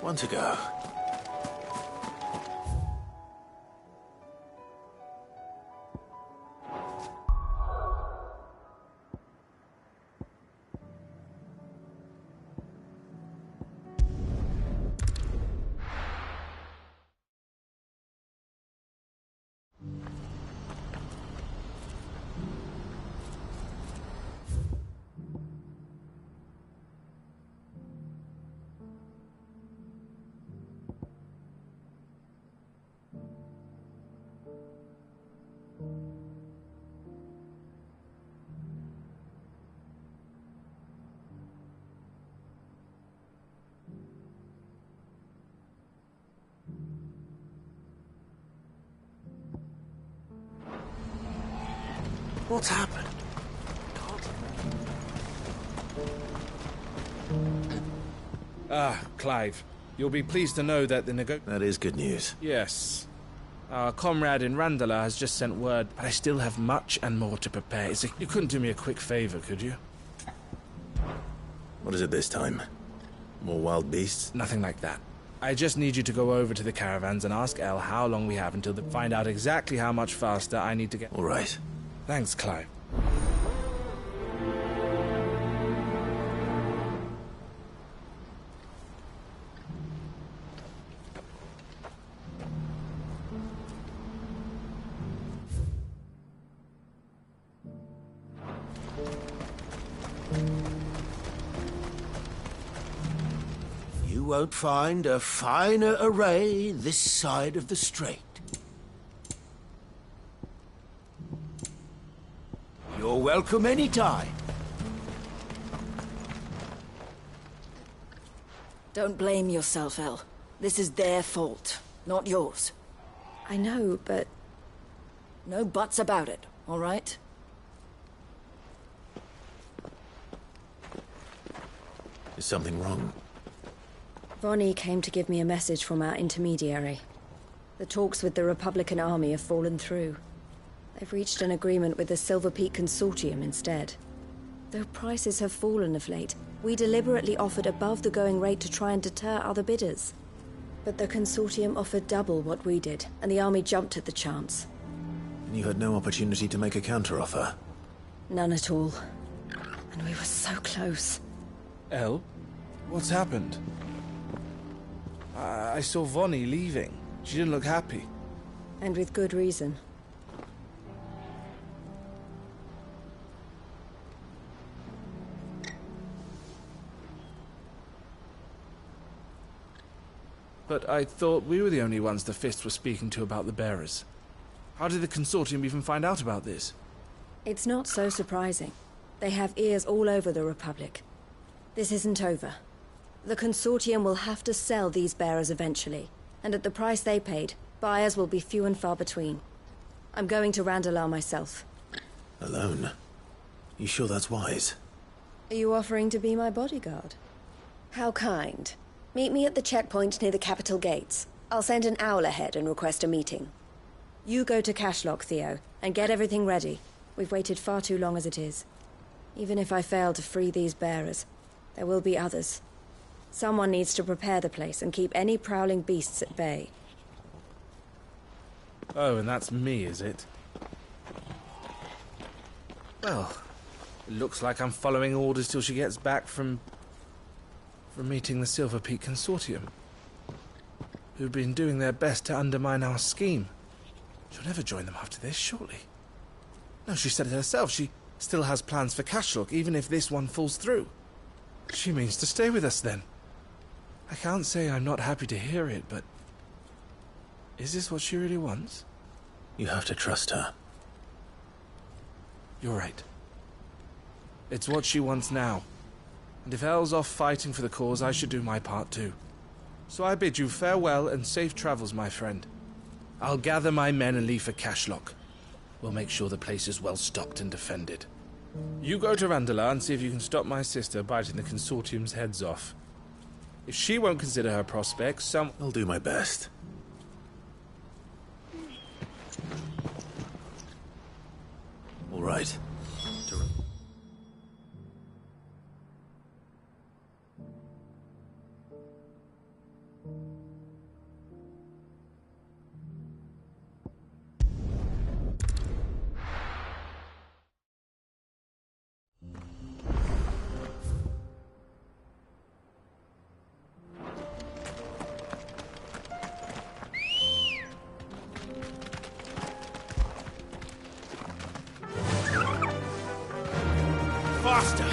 one to go. What's happened? Ah, Clive. You'll be pleased to know that That is good news. Yes. Our comrade in Randala has just sent word, but I still have much and more to prepare. You couldn't do me a quick favor, could you? What is it this time? More wild beasts? Nothing like that. I just need you to go over to the caravans and ask Elle how long we have until find out exactly how much faster I need to get. All right. Thanks, Clive. You won't find a finer array this side of the strait. You're welcome anytime. Don't blame yourself, Elle. This is their fault, not yours. I know, but... No buts about it, all right? Is something wrong? Vonnie came to give me a message from our intermediary. The talks with the Republican army have fallen through. They've reached an agreement with the Silver Peak Consortium instead. Though prices have fallen of late, we deliberately offered above the going rate to try and deter other bidders. But the Consortium offered double what we did, and the army jumped at the chance. And you had no opportunity to make a counteroffer? None at all. And we were so close. Elle? What's happened? I saw Vonnie leaving. She didn't look happy. And with good reason. But I thought we were the only ones the Fist were speaking to about the bearers. How did the Consortium even find out about this? It's not so surprising. They have ears all over the Republic. This isn't over. The Consortium will have to sell these bearers eventually. And at the price they paid, buyers will be few and far between. I'm going to Randalar myself. Alone? You sure that's wise? Are you offering to be my bodyguard? How kind. Meet me at the checkpoint near the capital gates. I'll send an owl ahead and request a meeting. You go to Cashlock, Theo, and get everything ready. We've waited far too long as it is. Even if I fail to free these bearers, there will be others. Someone needs to prepare the place and keep any prowling beasts at bay. Oh, and that's me, is it? Well, it looks like I'm following orders till she gets back from meeting the Silver Peak Consortium, who've been doing their best to undermine our scheme. She'll never join them after this, surely. No, she said it herself. She still has plans for Cashlock, even if this one falls through. She means to stay with us, then. I can't say I'm not happy to hear it, but... is this what she really wants? You have to trust her. You're right. It's what she wants now. And if Elle's off fighting for the cause, I should do my part too. So I bid you farewell and safe travels, my friend. I'll gather my men and leave for Cashlock. We'll make sure the place is well stocked and defended. You go to Randalar and see if you can stop my sister biting the Consortium's heads off. If she won't consider her prospects, I'll do my best. All right. Faster!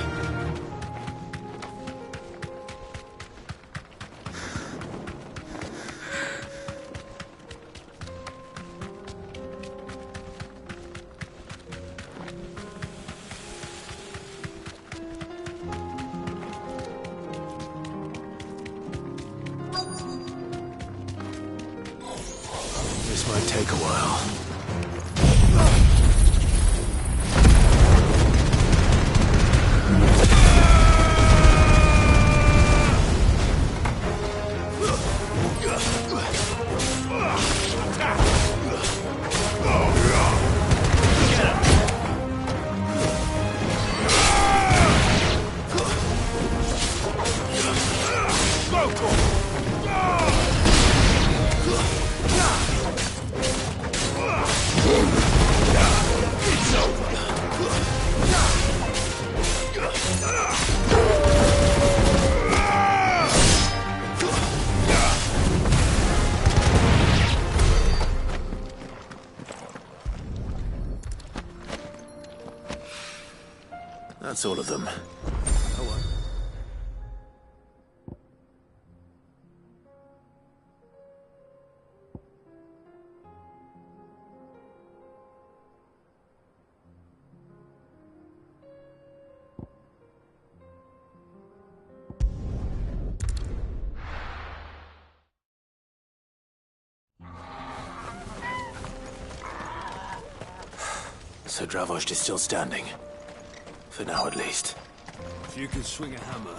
This might take a while. That's all of them. Oh well. So Dravost is still standing. For now, at least. If you can swing a hammer. I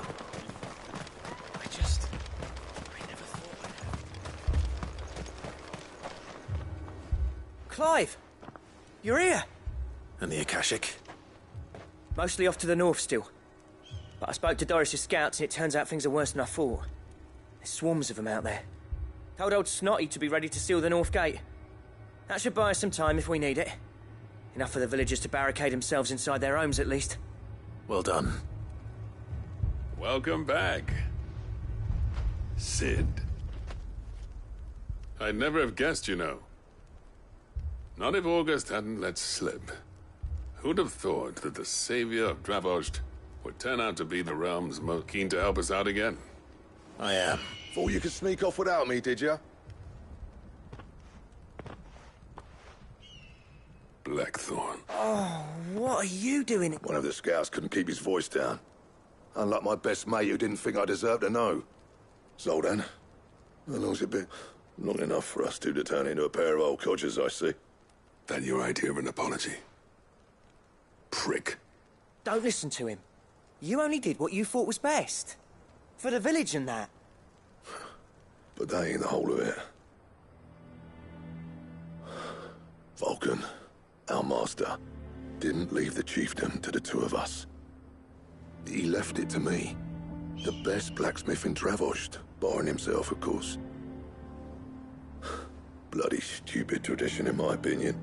never thought I'd have. Clive! You're here! And the Akashic? Mostly off to the north still. But I spoke to Doris's scouts and it turns out things are worse than I thought. There's swarms of them out there. Told old Snotty to be ready to seal the north gate. That should buy us some time if we need it. Enough for the villagers to barricade themselves inside their homes, at least. Well done. Welcome back, Sid. I'd never have guessed, you know. Not if August hadn't let slip. Who'd have thought that the savior of Dravost would turn out to be the realm's most keen to help us out again? I am. Thought you could sneak off without me, did you? Blackthorn. Oh, what are you doing? One of the scouts couldn't keep his voice down. Unlike my best mate who didn't think I deserved to know. So then, how long's it been? Long enough for us two to turn into a pair of old codgers, I see. That your idea of an apology? Prick. Don't listen to him. You only did what you thought was best. For the village and that. But that ain't the whole of it. Vulcan, our master, didn't leave the chiefdom to the two of us. He left it to me. The best blacksmith in Dravost, barring himself, of course. Bloody stupid tradition, in my opinion.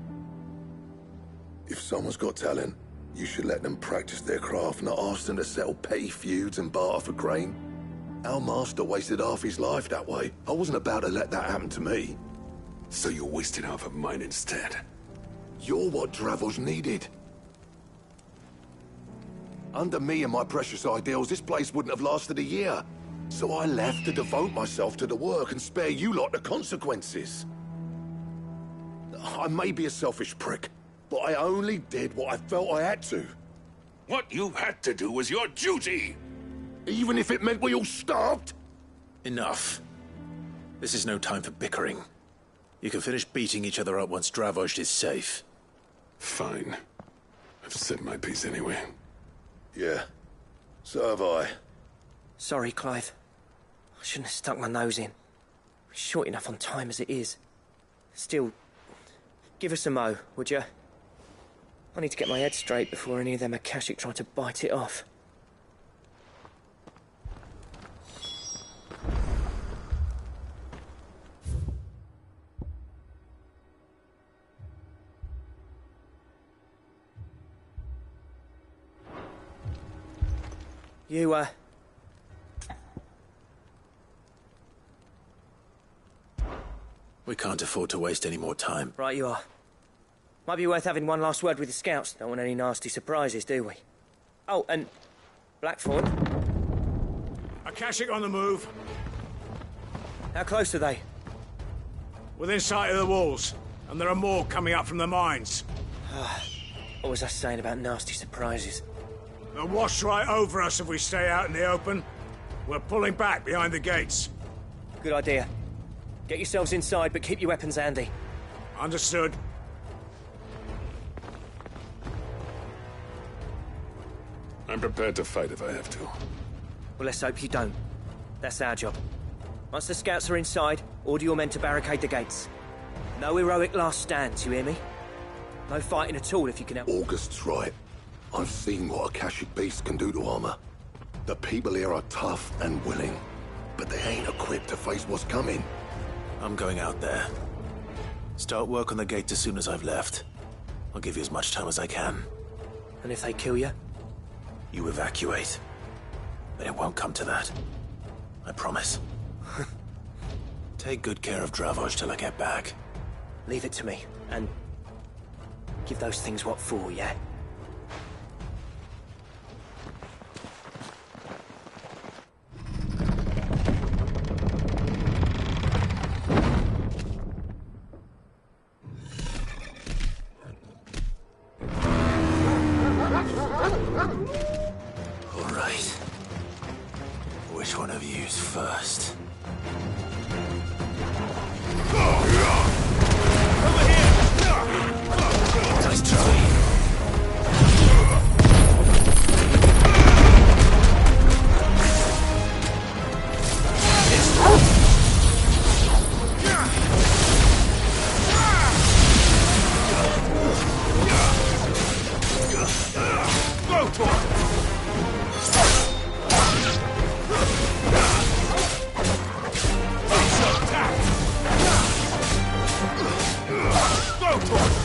If someone's got talent, you should let them practice their craft, not ask them to settle petty feuds and barter for grain. Our master wasted half his life that way. I wasn't about to let that happen to me. So you wasted half of mine instead. You're what Dravost needed. Under me and my precious ideals, this place wouldn't have lasted a year. So I left to devote myself to the work and spare you lot the consequences. I may be a selfish prick, but I only did what I felt I had to. What you had to do was your duty! Even if it meant we all starved? Enough. This is no time for bickering. You can finish beating each other up once Dravost is safe. Fine. I've said my piece anyway. Yeah. So have I. Sorry, Clive. I shouldn't have stuck my nose in. We're short enough on time as it is. Still, give us a mo, would you? I need to get my head straight before any of them Akashic try to bite it off. You, We can't afford to waste any more time. Right you are. Might be worth having one last word with the scouts. Don't want any nasty surprises, do we? Oh, and Blackthorn. Akashic on the move. How close are they? Within sight of the walls. And there are more coming up from the mines. What was I saying about nasty surprises? They'll wash right over us if we stay out in the open. We're pulling back behind the gates. Good idea. Get yourselves inside, but keep your weapons handy. Understood. I'm prepared to fight if I have to. Well, let's hope you don't. That's our job. Once the scouts are inside, order your men to barricade the gates. No heroic last stands, you hear me? No fighting at all if you can help. August's right. I've seen what Akashic beasts can do to armor. The people here are tough and willing, but they ain't equipped to face what's coming. I'm going out there. Start work on the gate as soon as I've left. I'll give you as much time as I can. And if they kill you? You evacuate. But it won't come to that. I promise. Take good care of Dravost till I get back. Leave it to me, and give those things what for, yeah? All right. Which one of you's first? Nice try. Go for it! Go for it!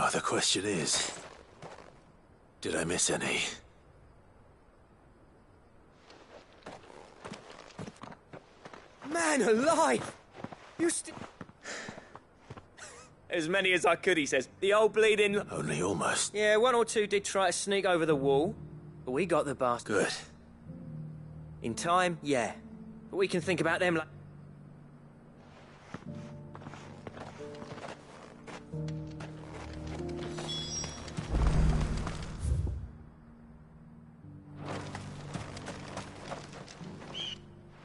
Ah, the question is, did I miss any? Man alive! You As many as I could, he says. The old bleeding... Only almost. Yeah, one or two did try to sneak over the wall, but we got the bastard. Good. In time, yeah. But we can think about them like...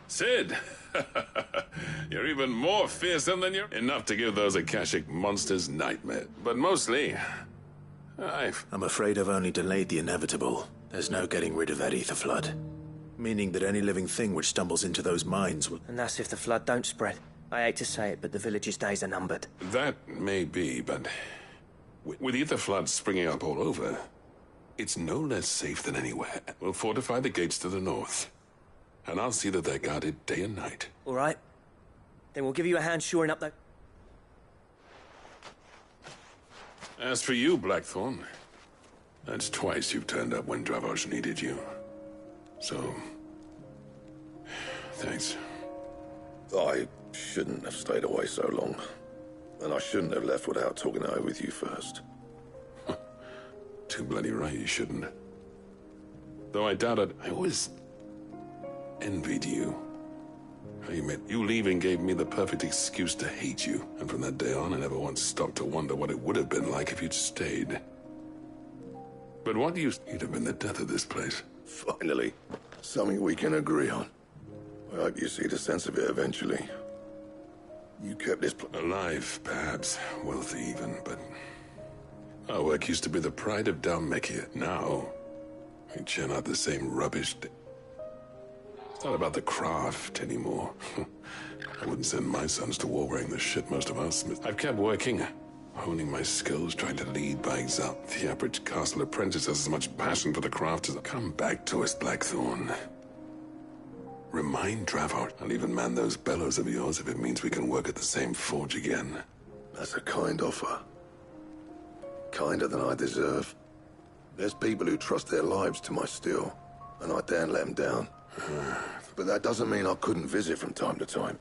Sid! You're even more fearsome than you're... Enough to give those Akashic monsters nightmare. But mostly, I'm afraid I've only delayed the inevitable. There's no getting rid of that ether flood. Meaning that any living thing which stumbles into those mines will... And that's if the flood don't spread. I hate to say it, but the village's days are numbered. That may be, but... with ether floods springing up all over, it's no less safe than anywhere. We'll fortify the gates to the north. And I'll see that they're guarded day and night. All right. Then we'll give you a hand shoring up the... As for you, Blackthorn, that's twice you've turned up when Dravoj needed you. So... thanks. I shouldn't have stayed away so long. And I shouldn't have left without talking it over with you first. Too bloody right you shouldn't. Though I doubt it, I always... envied you. How you leaving gave me the perfect excuse to hate you, and from that day on I never once stopped to wonder what it would have been like if you'd stayed. But what you'd have been the death of this place. Finally, something we can agree on. I hope you see the sense of it eventually. You kept this alive, perhaps, wealthy even, but our work used to be the pride of Dalmekia. Now, we churn out the same rubbish. It's not about the craft anymore. I wouldn't send my sons to war wearing the shit most of us. I've kept working, honing my skills, trying to lead by example. The average castle apprentice has as much passion for the craft as... Come back to us, Blackthorn. Remind Dravoj. I'll even man those bellows of yours if it means we can work at the same forge again. That's a kind offer. Kinder than I deserve. There's people who trust their lives to my steel, and I daren't let them down. But that doesn't mean I couldn't visit from time to time.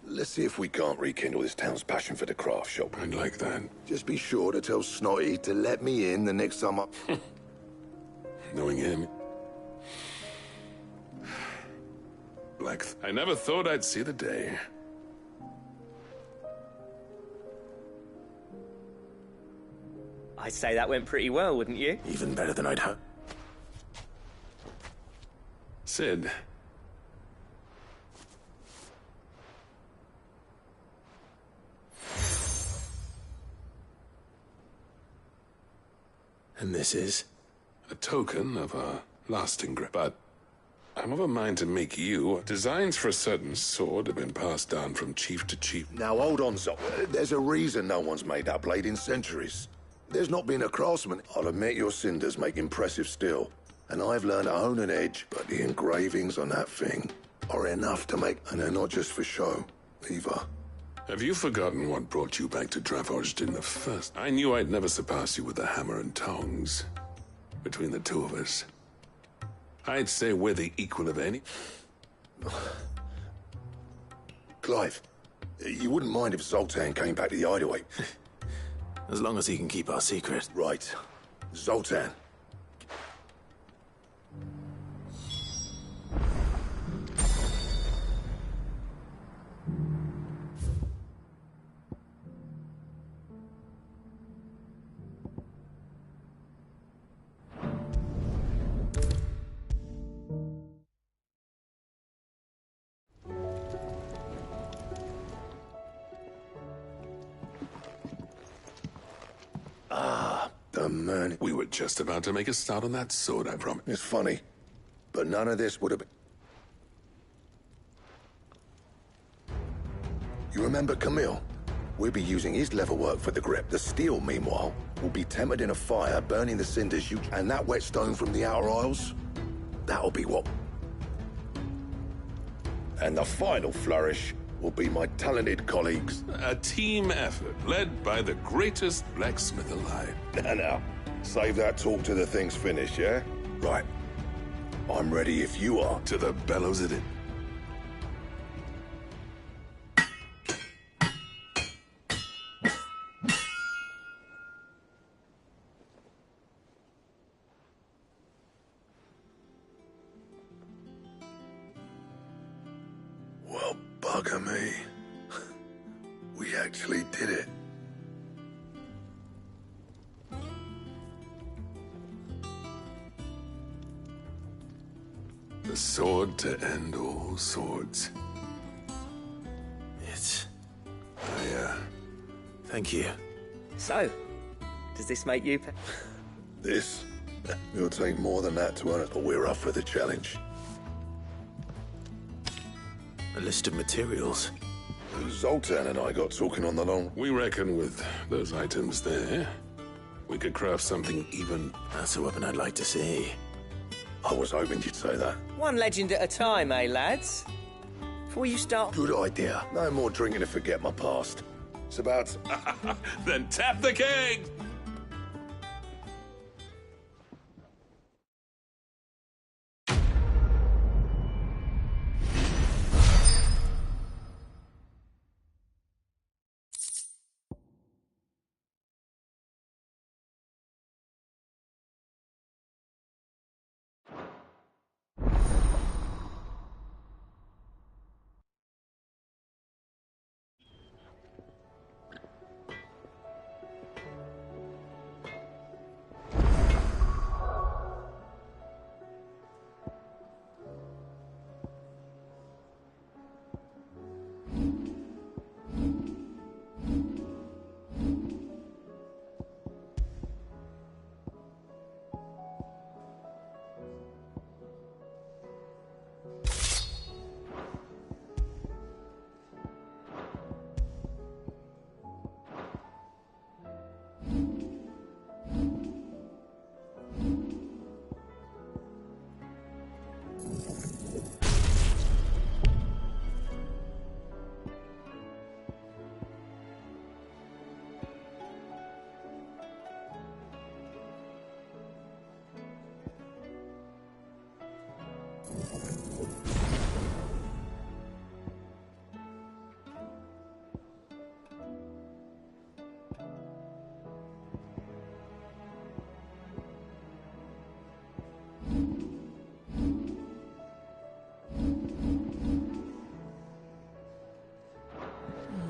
Let's see if we can't rekindle this town's passion for the craft shop. I'd like that. Just be sure to tell Snotty to let me in the next time I... Knowing him... I never thought I'd see the day. I'd say that went pretty well, wouldn't you? Even better than I'd hoped. Sid. And this is? A token of our lasting grip. But I'm of a mind to make you. Designs for a certain sword have been passed down from chief to chief. Now hold on, Zol. There's a reason no one's made that blade in centuries. There's not been a craftsman. I'll admit your cinders make impressive steel. And I've learned to hone an edge, but the engravings on that thing are enough to make... And they're not just for show, either. Have you forgotten what brought you back to Dravoj in the first? I knew I'd never surpass you with the hammer and tongs. Between the two of us, I'd say we're the equal of any... Clive, you wouldn't mind if Zoltan came back to the hideaway? As long as he can keep our secret. Right. Zoltan. The man. We were just about to make a start on that sword, I promise. It's funny, but none of this would have been... You remember Camille? We'll be using his leatherwork for the grip. The steel, meanwhile, will be tempered in a fire, burning the cinders and that wet stone from the outer aisles, that'll be what... And the final flourish will be my talented colleagues. A team effort led by the greatest blacksmith alive. Now, save that talk till the thing's finished, yeah? Right. I'm ready if you are. To the bellows it is. Well, bugger me. We actually did it. The sword to end all swords. Thank you. So, does this make you... This? It'll take more than that to earn it, but we're up for the challenge. A list of materials. Zoltan and I got talking on the long... We reckon with those items there, we could craft something even... That's a weapon I'd like to see. I was hoping you'd say that. One legend at a time, eh, lads? Before you start... Good idea. No more drinking to forget my past. It's about... Then tap the keg!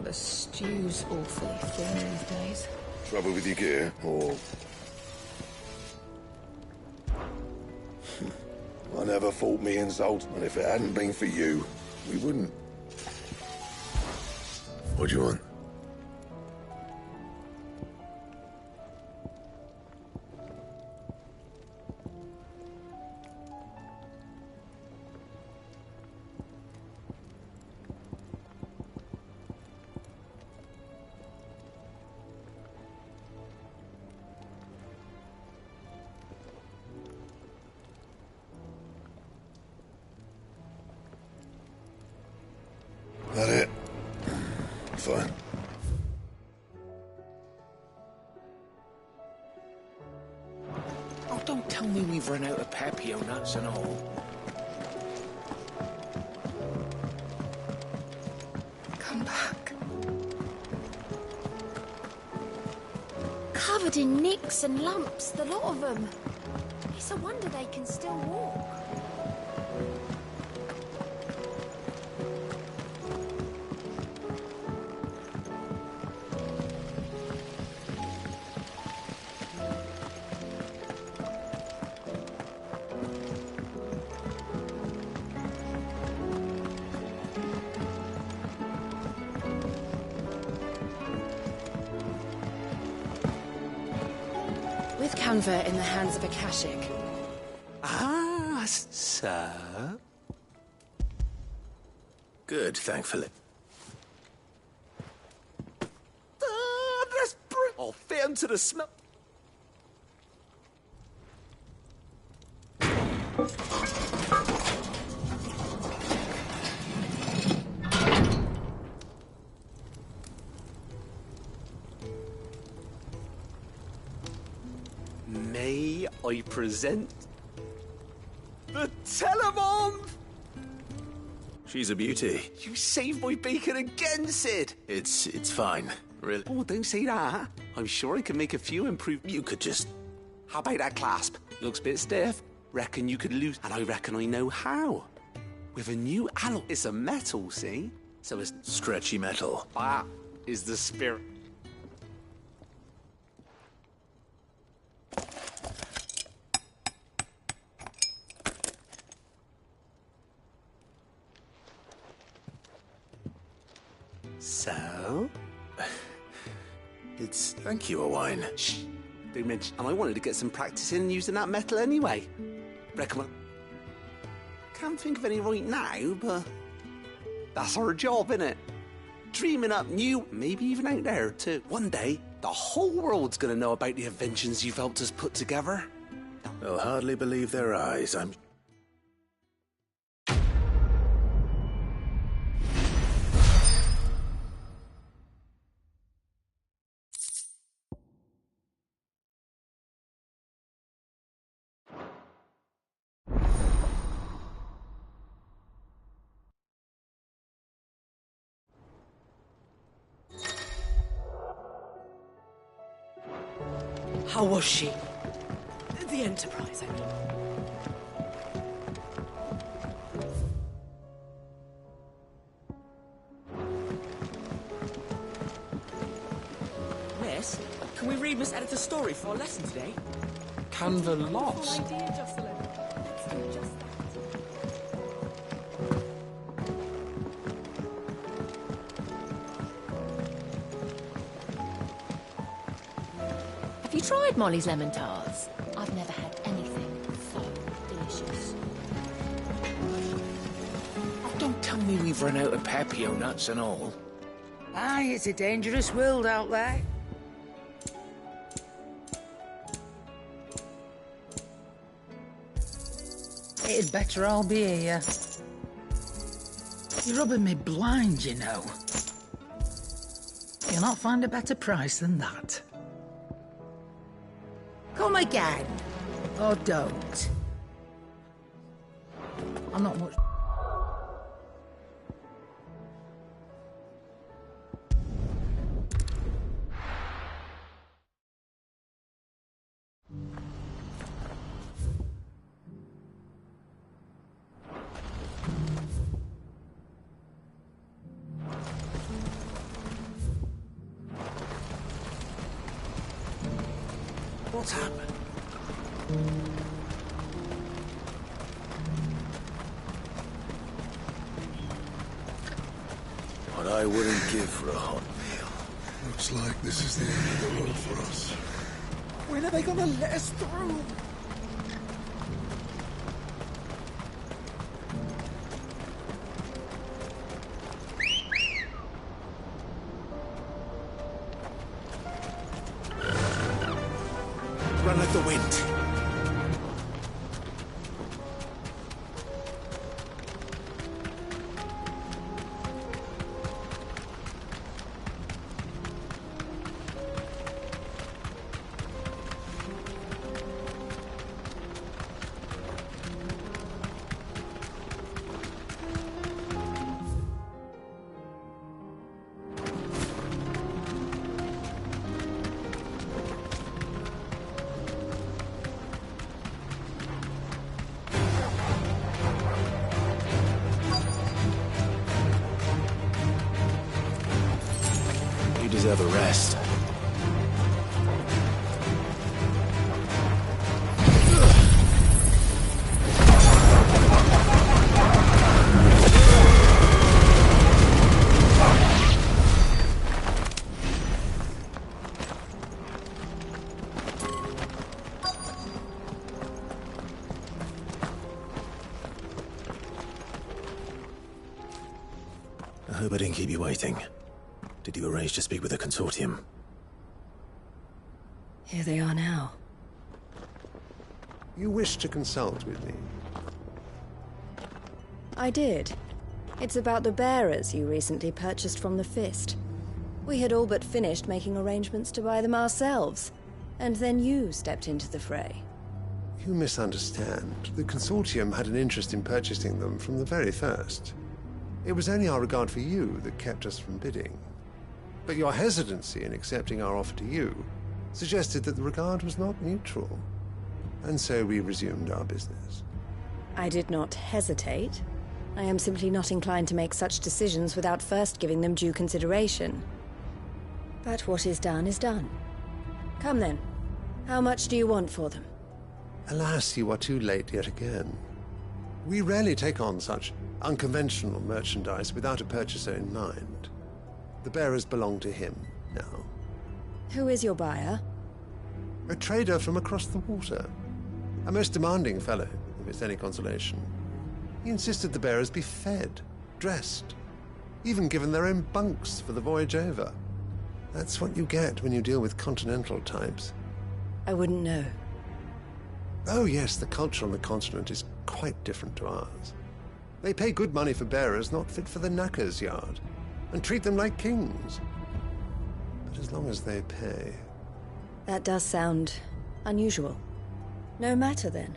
The stew's awfully thin these days. Trouble with your gear, or... I never fought me and Zolt, and if it hadn't been for you, we wouldn't. What do you want? That it? Fine. Oh, don't tell me we've run out of Papio nuts and all. Come back. Covered in nicks and lumps, the lot of them. It's a wonder they can still walk. With Canva in the hands of a Kashik. Ah, sir. Good, thankfully. That's brilliant. I'll fit him to the smell. I present the Telemon! She's a beauty. You saved my beacon again, Sid! It's fine. Really? Oh, don't say that. I'm sure I can make a few improvements. You could just... How about that clasp? Looks a bit stiff. Reckon you could lose... And I reckon I know how. With a new alloy. It's a metal, see? So it's... Stretchy metal. That is the spirit. So? Thank you, Owain. Shh. Don't mention. And I wanted to get some practice in using that metal anyway. Reckon can't think of any right now, but that's our job, innit? Dreaming up new, maybe even out there too. One day, the whole world's gonna know about the inventions you've helped us put together. They'll hardly believe their eyes, I'm... How was she? The Enterprise, I mean. Miss, can we read Miss Editor's story for our lesson today? Canva lost. Have you tried Molly's lemon tarts? I've never had anything so delicious. Oh, don't tell me we've run out of Papio nuts and all. Aye, it's a dangerous world out there. It'd better I'll be here. You're rubbing me blind, you know. You'll not find a better price than that. Come again. Or don't. I'm not much... What's happened? What I wouldn't give for a hot meal. Looks like this is the end of the road for us. When are they gonna let us through? Run like the wind. You deserve a rest. I hope I didn't keep you waiting. Did you arrange to speak with the consortium? Here they are now. You wish to consult with me? I did. It's about the bearers you recently purchased from the Fist. We had all but finished making arrangements to buy them ourselves, and then you stepped into the fray. You misunderstand. The Consortium had an interest in purchasing them from the very first. It was only our regard for you that kept us from bidding. But your hesitancy in accepting our offer to you suggested that the regard was not mutual. And so we resumed our business. I did not hesitate. I am simply not inclined to make such decisions without first giving them due consideration. But what is done is done. Come then. How much do you want for them? Alas, you are too late yet again. We rarely take on such unconventional merchandise without a purchaser in mind. The bearers belong to him now. Who is your buyer? A trader from across the water. A most demanding fellow, if it's any consolation. He insisted the bearers be fed, dressed, even given their own bunks for the voyage over. That's what you get when you deal with continental types. I wouldn't know. Oh yes, the culture on the continent is quite different to ours. They pay good money for bearers not fit for the knacker's yard, and treat them like kings. But as long as they pay... That does sound unusual. No matter then.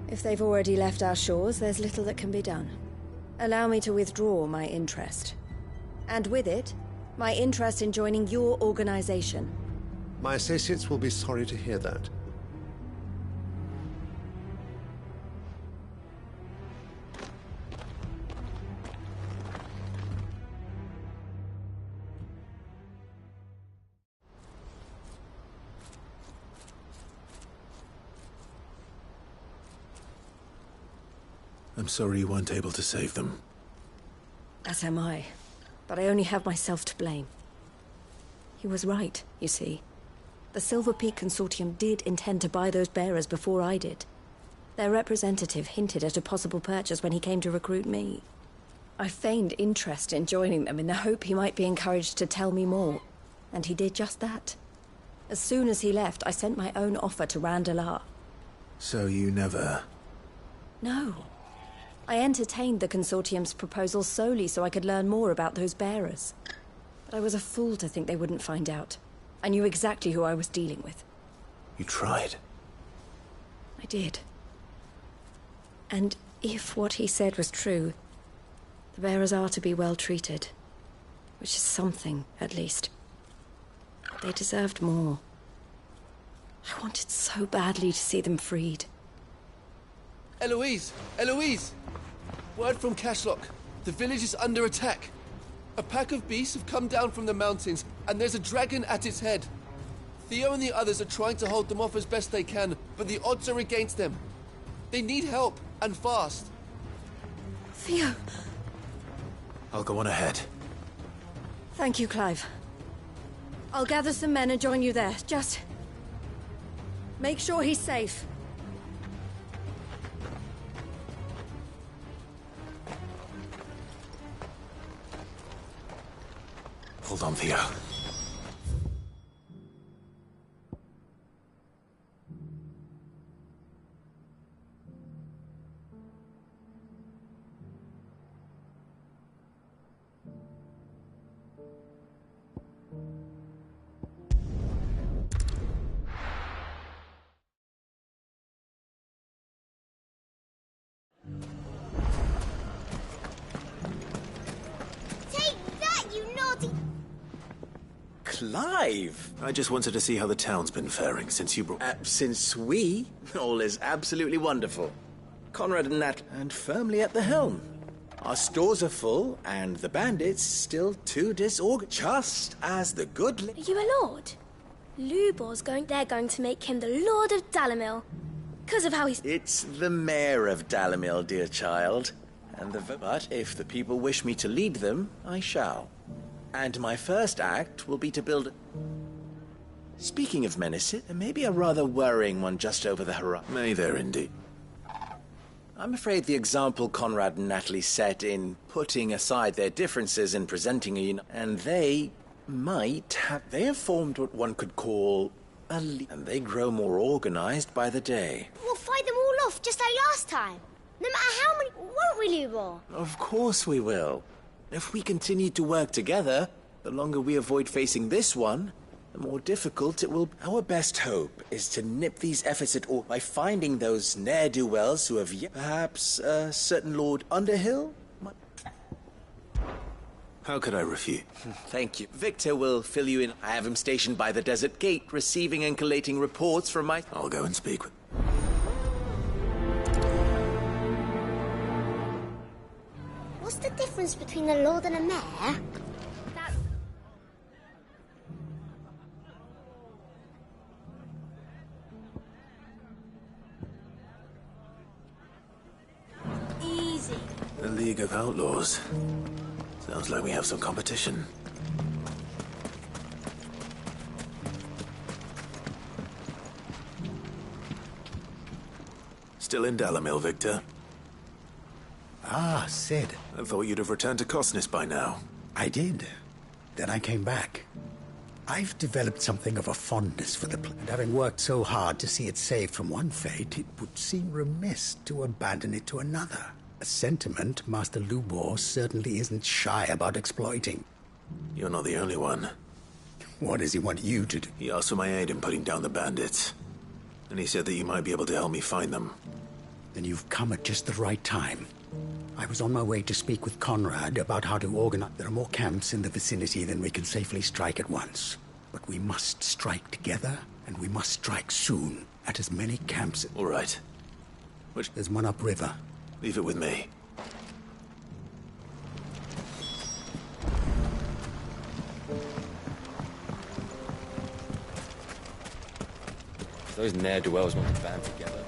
If they've already left our shores, there's little that can be done. Allow me to withdraw my interest. And with it, my interest in joining your organization. My associates will be sorry to hear that. I'm sorry you weren't able to save them. As am I. But I only have myself to blame. He was right, you see. The Silver Peak Consortium did intend to buy those bearers before I did. Their representative hinted at a possible purchase when he came to recruit me. I feigned interest in joining them in the hope he might be encouraged to tell me more. And he did just that. As soon as he left, I sent my own offer to Randalar. So you never... No. I entertained the Consortium's proposal solely so I could learn more about those bearers. But I was a fool to think they wouldn't find out. I knew exactly who I was dealing with. You tried. I did. And if what he said was true, the bearers are to be well treated. Which is something, at least. But they deserved more. I wanted so badly to see them freed. Eloise! Eloise! Word from Cashlock. The village is under attack. A pack of beasts have come down from the mountains, and there's a dragon at its head. Theo and the others are trying to hold them off as best they can, but the odds are against them. They need help, and fast. Theo! I'll go on ahead. Thank you, Clive. I'll gather some men and join you there. Just... make sure he's safe. Hold on, Theo. Clive! I just wanted to see how the town's been faring since you brought... Since we? All is absolutely wonderful. Conrad and Nat, and firmly at the helm. Our stores are full, and the bandits still too disorganized. Just as the good... Are you a lord? Lubor's they're going to make him the Lord of Dalimil. Because of how he's... It's the mayor of Dalimil, dear child. But if the people wish me to lead them, I shall. And my first act will be to build... Speaking of menaces, there may be a rather worrying one just over the horizon. May there indeed. I'm afraid the example Conrad and Natalie set in putting aside their differences and presenting a... And they might have... They have formed what one could call a... And they grow more organized by the day. We'll fight them all off just like last time. No matter how many... Won't we, Lubor? Of course we will. If we continue to work together, the longer we avoid facing this one, the more difficult it will. Our best hope is to nip these efforts at all by finding those ne'er-do-wells who have yet. Perhaps a certain Lord Underhill? How could I refuse? Thank you. Victor will fill you in. I have him stationed by the desert gate, receiving and collating reports from my... I'll go and speak with... What's the difference between a lord and a mayor? Easy. The League of Outlaws. Sounds like we have some competition. Still in Dalamil, Victor? Ah, Sid. I thought you'd have returned to Cosnis by now. I did. Then I came back. I've developed something of a fondness for the place, and having worked so hard to see it saved from one fate, it would seem remiss to abandon it to another. A sentiment Master Lubor certainly isn't shy about exploiting. You're not the only one. What does he want you to do? He asked for my aid in putting down the bandits. And he said that you might be able to help me find them. Then you've come at just the right time. I was on my way to speak with Conrad about how to organize. There are more camps in the vicinity than we can safely strike at once. But we must strike together, and we must strike soon at as many camps. All right. There's one upriver. Leave it with me. Those ne'er-do-wells want to band together.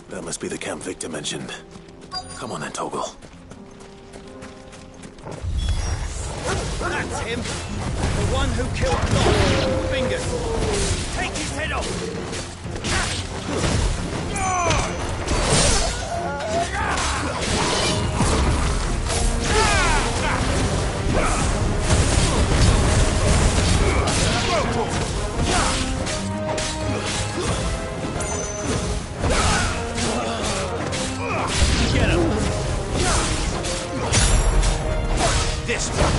That must be the camp Victor mentioned. Come on then, Toggle. That's him! The one who killed Lot! Fingers! Take his head off! Get him! This one!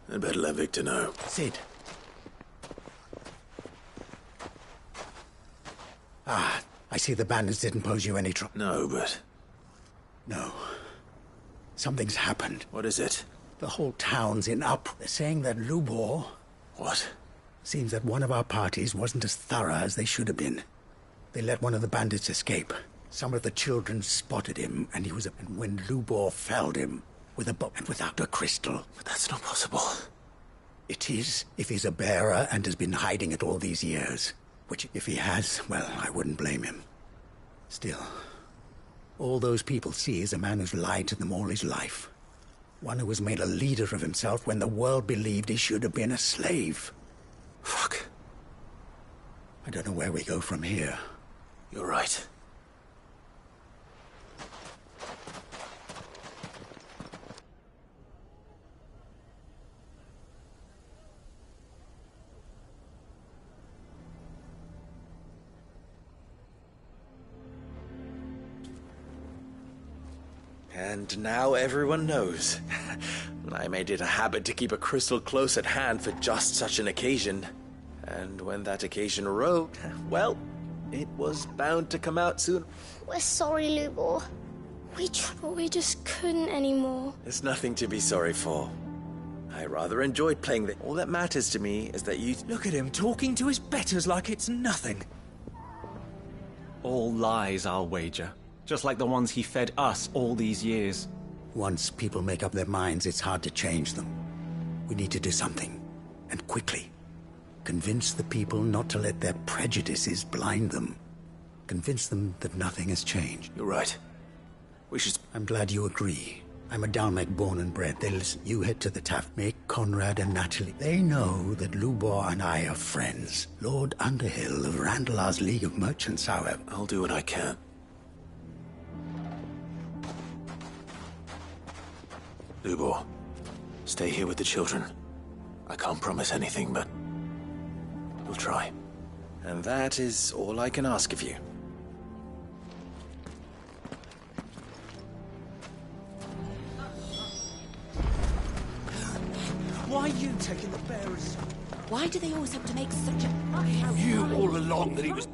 I'd better let Victor know. Sid. Ah, I see the bandits didn't pose you any trouble. No, but... No. Something's happened. What is it? The whole town's in up. They're saying that Lubor... What? Seems that one of our parties wasn't as thorough as they should have been. They let one of the bandits escape. Some of the children spotted him, and he was... And when Lubor felled him, with a bow and without a crystal. But that's not possible. It is, if he's a bearer and has been hiding it all these years. Which, if he has, well, I wouldn't blame him. Still, all those people see is a man who's lied to them all his life. One who has made a leader of himself when the world believed he should have been a slave. Fuck. I don't know where we go from here. You're right. And now everyone knows. I made it a habit to keep a crystal close at hand for just such an occasion. And when that occasion arose, well, it was bound to come out soon. We're sorry, Lubor. We tried, but we just couldn't anymore. There's nothing to be sorry for. I rather enjoyed playing All that matters to me is that you... Look at him talking to his betters like it's nothing. All lies, I'll wager. Just like the ones he fed us all these years. Once people make up their minds, it's hard to change them. We need to do something, and quickly. Convince the people not to let their prejudices blind them. Convince them that nothing has changed. You're right. We should... I'm glad you agree. I'm a Dalmec born and bred. They'll listen. You head to the taft. Make Conrad and Natalie. They know that Lubor and I are friends. Lord Underhill of Randalar's League of Merchants, however. I'll do what I can. Lubor, stay here with the children. I can't promise anything, but we'll try. And that is all I can ask of you. Why are you taking the bearers? Why do they always have to make such a... You all along that he was...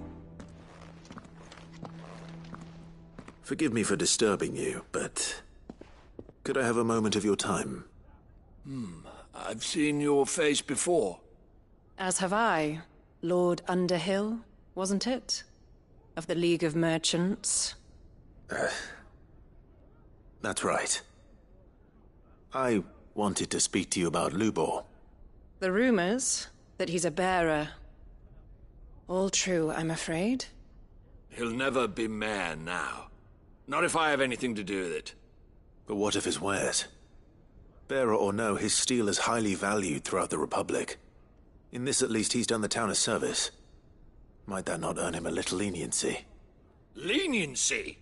Forgive me for disturbing you, but... could I have a moment of your time? I've seen your face before. As have I. Lord Underhill, wasn't it? Of the League of Merchants. That's right. I wanted to speak to you about Lubor. The rumors that he's a bearer. All true, I'm afraid. He'll never be mayor now. Not if I have anything to do with it. But what of his wares? Bearer or no, his steel is highly valued throughout the Republic. In this, at least, he's done the town a service. Might that not earn him a little leniency? Leniency?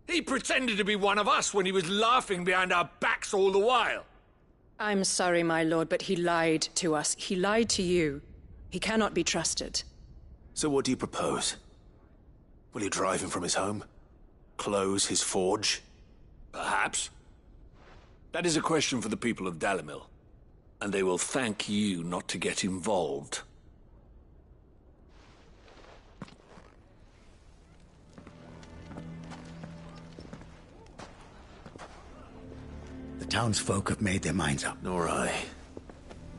He pretended to be one of us when he was laughing behind our backs all the while. I'm sorry, my lord, but he lied to us. He lied to you. He cannot be trusted. So what do you propose? Will you drive him from his home? Close his forge? Perhaps. That is a question for the people of Dalimil. And they will thank you not to get involved. The townsfolk have made their minds up. Nor I.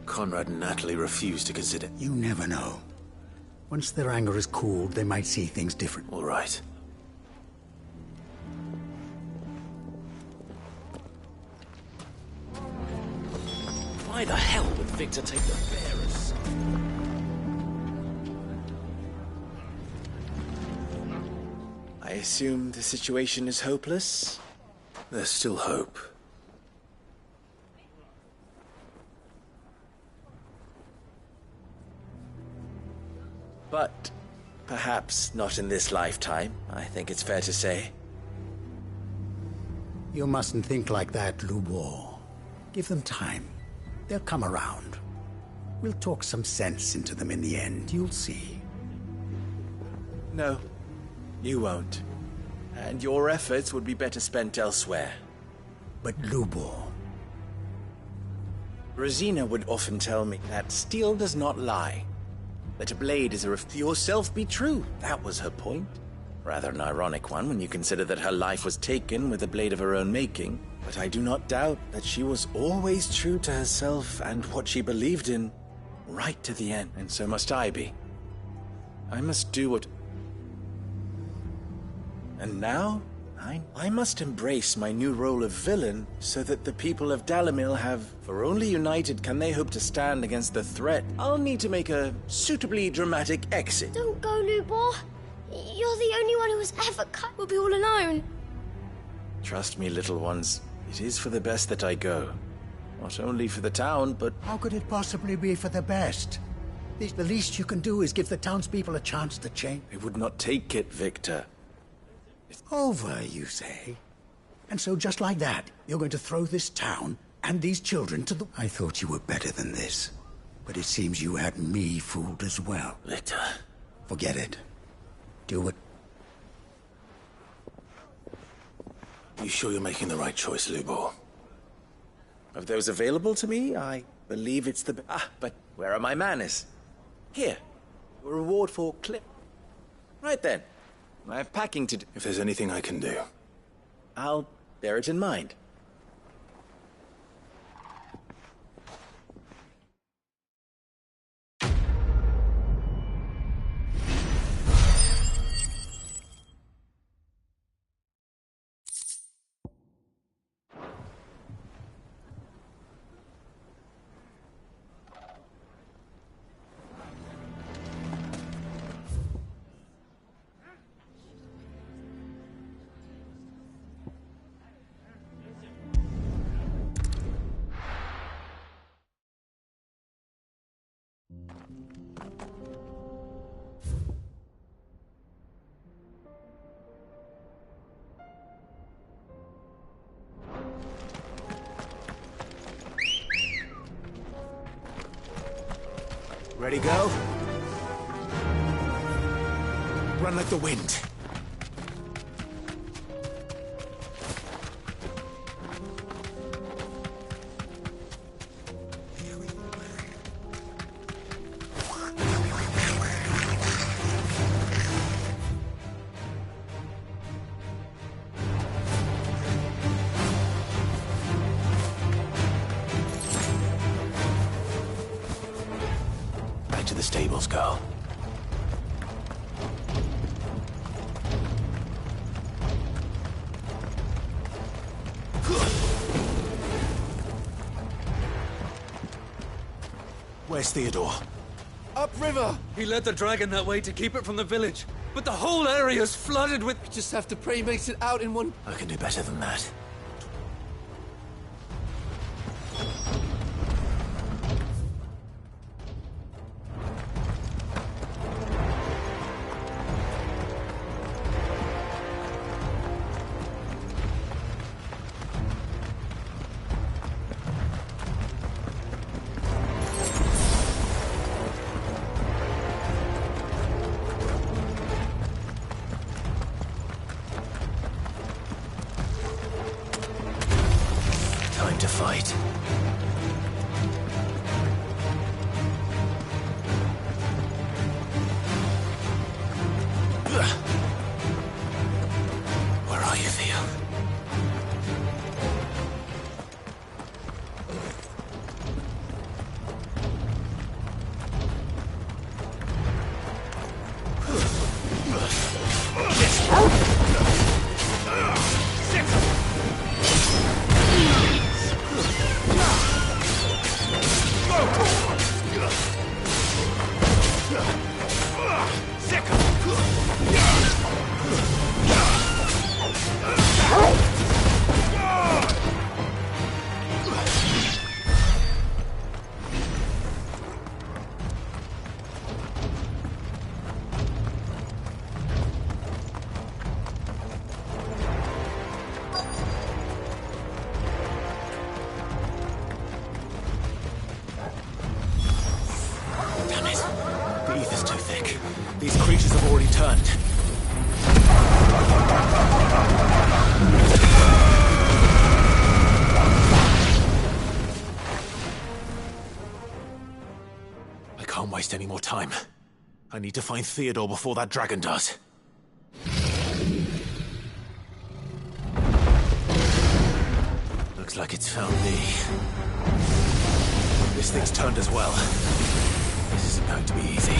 Conrad and Natalie refuse to consider... You never know. Once their anger is cooled, they might see things different. All right. Why the hell would Victor take the bearers? I assume the situation is hopeless? There's still hope. But perhaps not in this lifetime, I think it's fair to say. You mustn't think like that, Lubor. Give them time. They'll come around. We'll talk some sense into them in the end, you'll see. No, you won't. And your efforts would be better spent elsewhere. But Lubor... Rosina would often tell me that steel does not lie. That a blade is a yourself be true. That was her point. Rather an ironic one when you consider that her life was taken with a blade of her own making. But I do not doubt that she was always true to herself and what she believed in, right to the end. And so must I be. I must do what... And now, I must embrace my new role of villain so that the people of Dalimil have... For only united can they hope to stand against the threat. I'll need to make a suitably dramatic exit. Don't go, Lubor. You're the only one who has ever cut. We'll be all alone. Trust me, little ones. It is for the best that I go. Not only for the town, but... How could it possibly be for the best? The least you can do is give the townspeople a chance to change. They would not take it, Victor. Over, you say? And so just like that, you're going to throw this town and these children to the... I thought you were better than this. But it seems you had me fooled as well. Victor. Forget it. Do it. You sure you're making the right choice, Lubor? Of those available to me, I believe it's the... but where are my manners? Here. A reward for clip. Right then. I have packing to do. If there's anything I can do, I'll bear it in mind. ready, go? Run like the wind. Stables, girl. Where's Theodore? Upriver! He led the dragon that way to keep it from the village. But the whole area's flooded with... We just have to pray he makes it out in one... I can do better than that. Time to fight. Where are you, Theo? These creatures have already turned. I can't waste any more time. I need to find Theodore before that dragon does. Looks like it's found me. This thing's turned as well. This isn't going to be easy.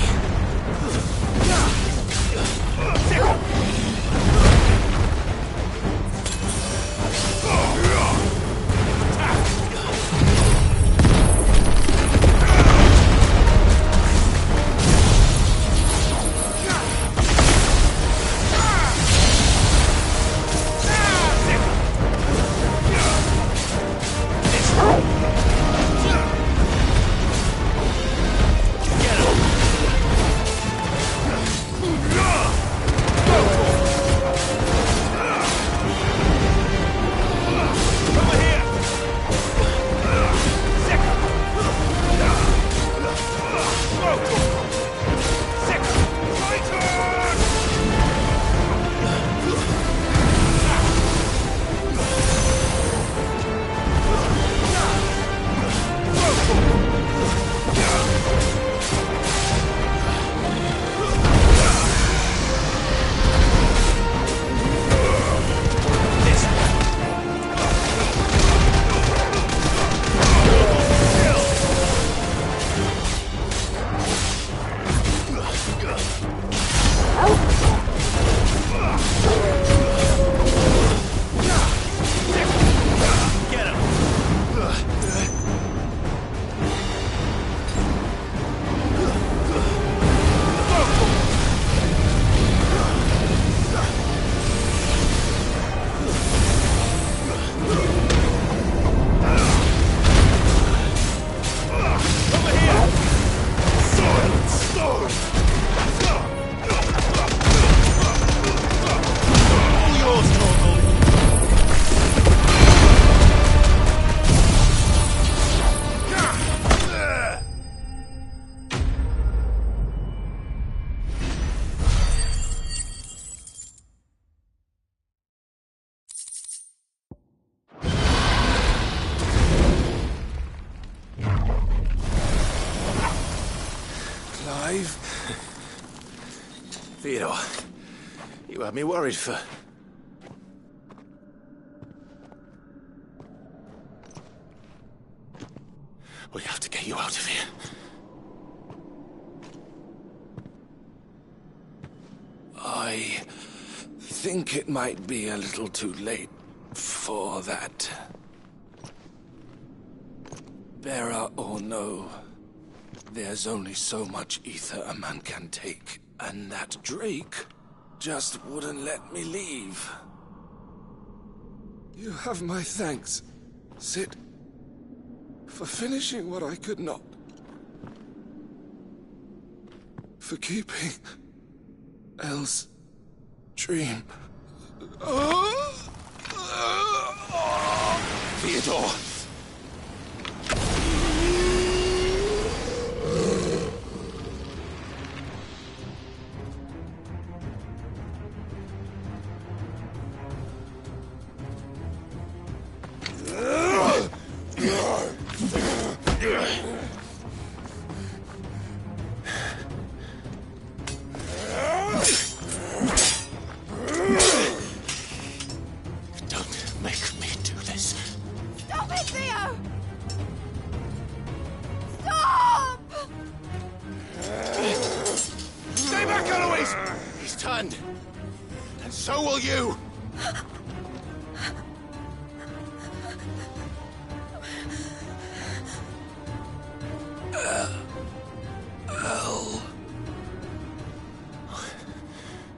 Theodore, you had me worried for... We have to get you out of here. I think it might be a little too late for that. Bearer or no, there's only so much ether a man can take, and that Drake just wouldn't let me leave. You have my thanks, Sid, for finishing what I could not. For keeping Elle's dream. Theodore! Don't make me do this. Stop it, Theo! Stop! Stay back, Eloise! He's turned. And so will you! Elle.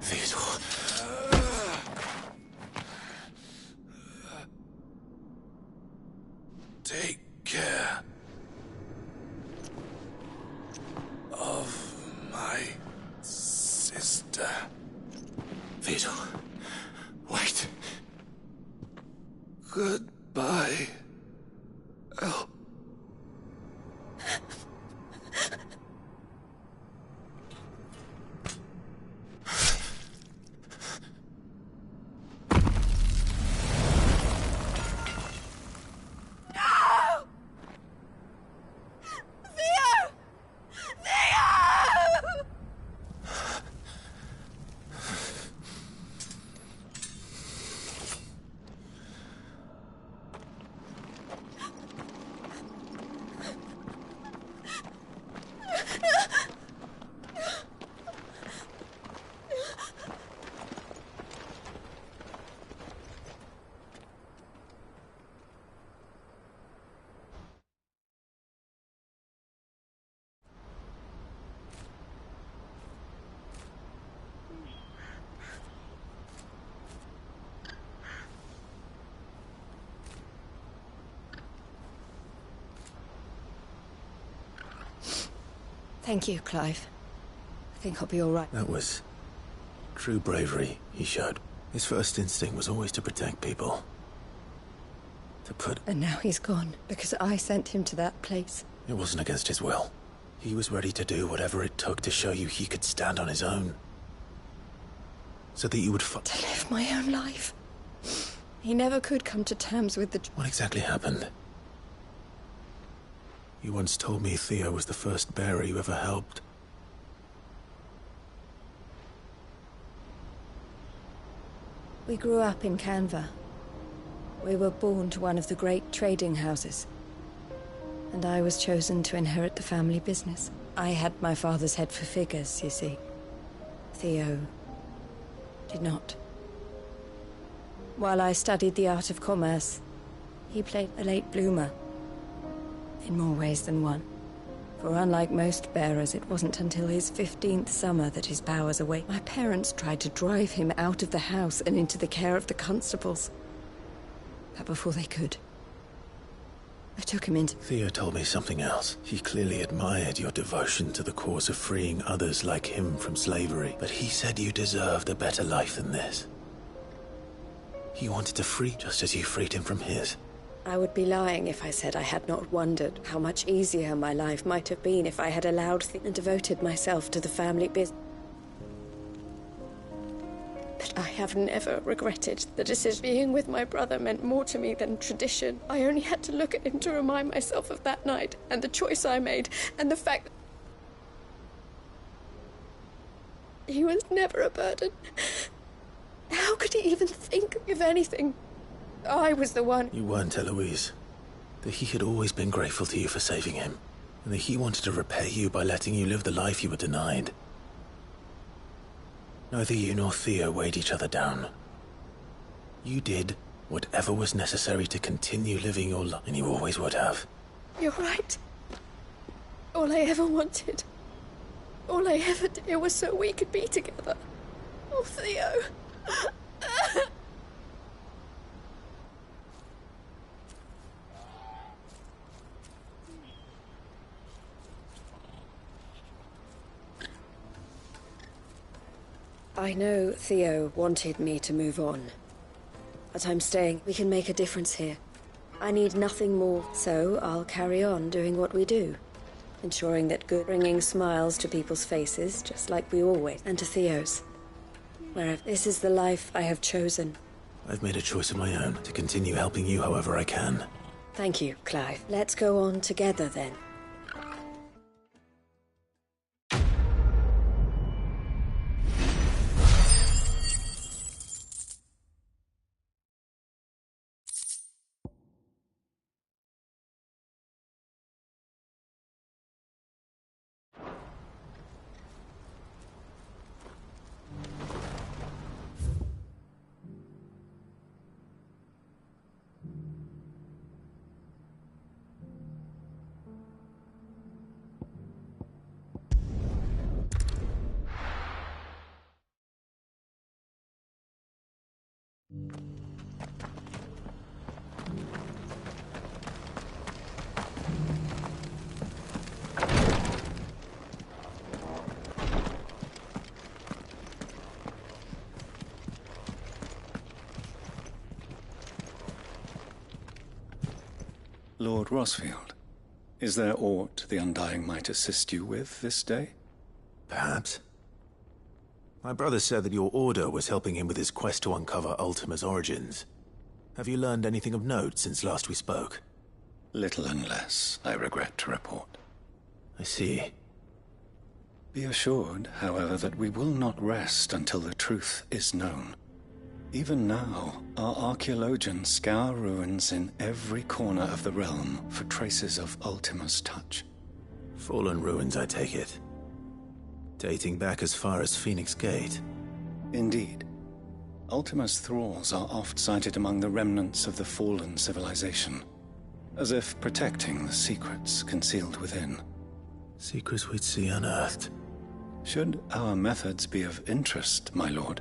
Theodore. Take care of my sister. Theodore, wait. Goodbye, Elle. Thank you, Clive. I think I'll be all right. That was true bravery he showed. His first instinct was always to protect people. To put... And now he's gone, because I sent him to that place. It wasn't against his will. He was ready to do whatever it took to show you he could stand on his own. So that you would To live my own life. He never could come to terms with the... What exactly happened? You once told me Theo was the first bearer you ever helped. We grew up in Canva. We were born to one of the great trading houses. And I was chosen to inherit the family business. I had my father's head for figures, you see. Theo did not. While I studied the art of commerce, he played a late bloomer. In more ways than one. For unlike most bearers, it wasn't until his 15th summer that his powers awakened. My parents tried to drive him out of the house and into the care of the constables. But before they could, I took him into... Theo told me something else. He clearly admired your devotion to the cause of freeing others like him from slavery. But he said you deserved a better life than this. He wanted to free just as you freed him from his. I would be lying if I said I had not wondered how much easier my life might have been if I had allowed and devoted myself to the family business. But I have never regretted the decision. Being with my brother meant more to me than tradition. I only had to look at him to remind myself of that night, and the choice I made, and the fact that He was never a burden. How could he even think of anything? I was the one. You weren't, Eloise. That he had always been grateful to you for saving him, and that he wanted to repay you by letting you live the life you were denied. Neither you nor Theo weighed each other down. You did whatever was necessary to continue living your life, and you always would have. You're right. All I ever wanted, all I ever did was so we could be together. Oh, Theo. I know Theo wanted me to move on, but I'm staying. We can make a difference here. I need nothing more, so I'll carry on doing what we do. Ensuring that good, bringing smiles to people's faces, just like we always, and to Theo's. Wherever. This is the life I have chosen. I've made a choice of my own to continue helping you however I can. Thank you, Clive. Let's go on together then. Lord Rosfield, is there aught the Undying might assist you with this day? Perhaps. My brother said that your order was helping him with his quest to uncover Ultima's origins. Have you learned anything of note since last we spoke? Little and less, I regret to report. I see. Be assured, however, that we will not rest until the truth is known. Even now, our archaeologians scour ruins in every corner of the realm for traces of Ultima's touch. Fallen ruins, I take it. Dating back as far as Phoenix Gate. Indeed. Ultima's thralls are oft sighted among the remnants of the fallen civilization, as if protecting the secrets concealed within. Secrets we'd see unearthed. Should our methods be of interest, my lord,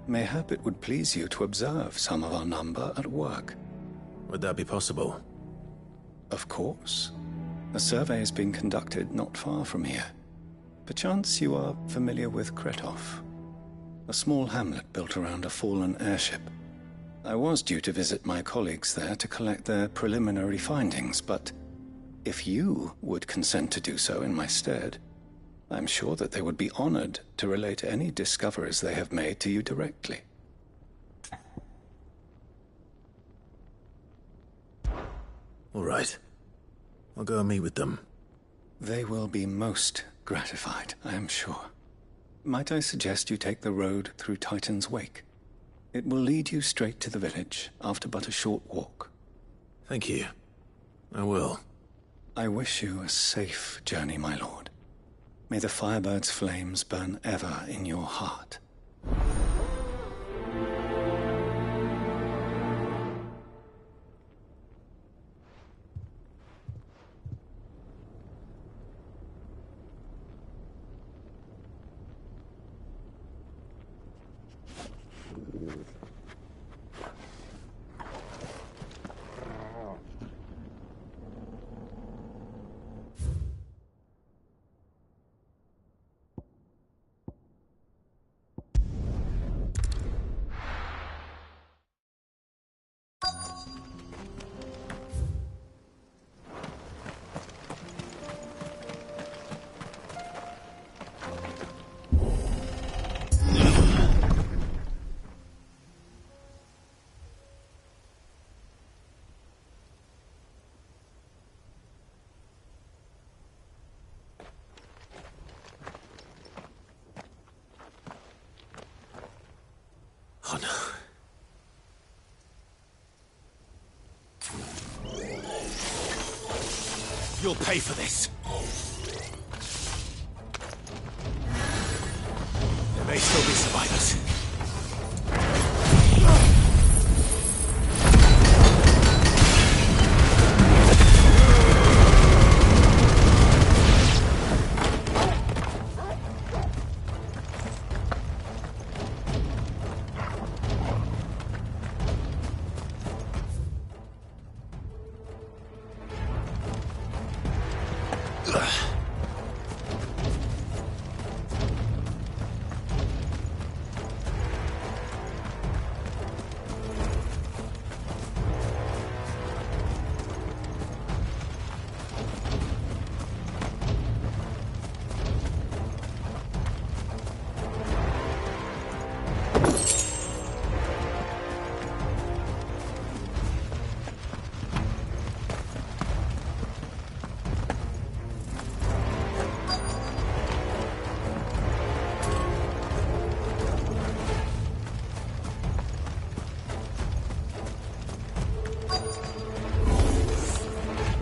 mayhap it would please you to observe some of our number at work. Would that be possible? Of course. A survey is being conducted not far from here. Perchance you are familiar with Kretov, a small hamlet built around a fallen airship. I was due to visit my colleagues there to collect their preliminary findings, but if you would consent to do so in my stead, I'm sure that they would be honored to relate any discoveries they have made to you directly. All right. I'll go and meet with them. They will be most gratified, I am sure. Might I suggest you take the road through Titan's Wake? It will lead you straight to the village after but a short walk. Thank you. I will. I wish you a safe journey, my lord. May the Firebird's flames burn ever in your heart. Oh no. You'll pay for this. There may still be survivors.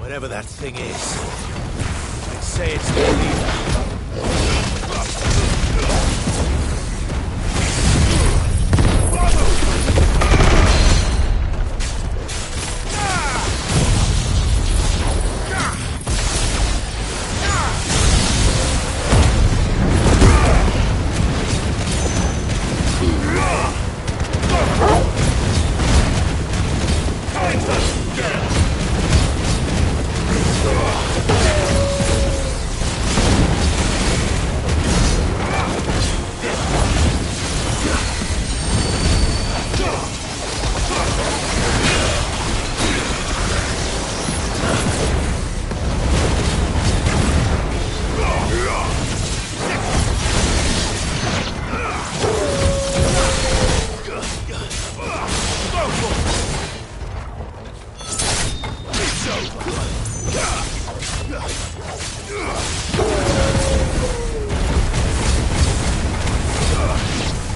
Whatever that thing is, I'd say it's the leader.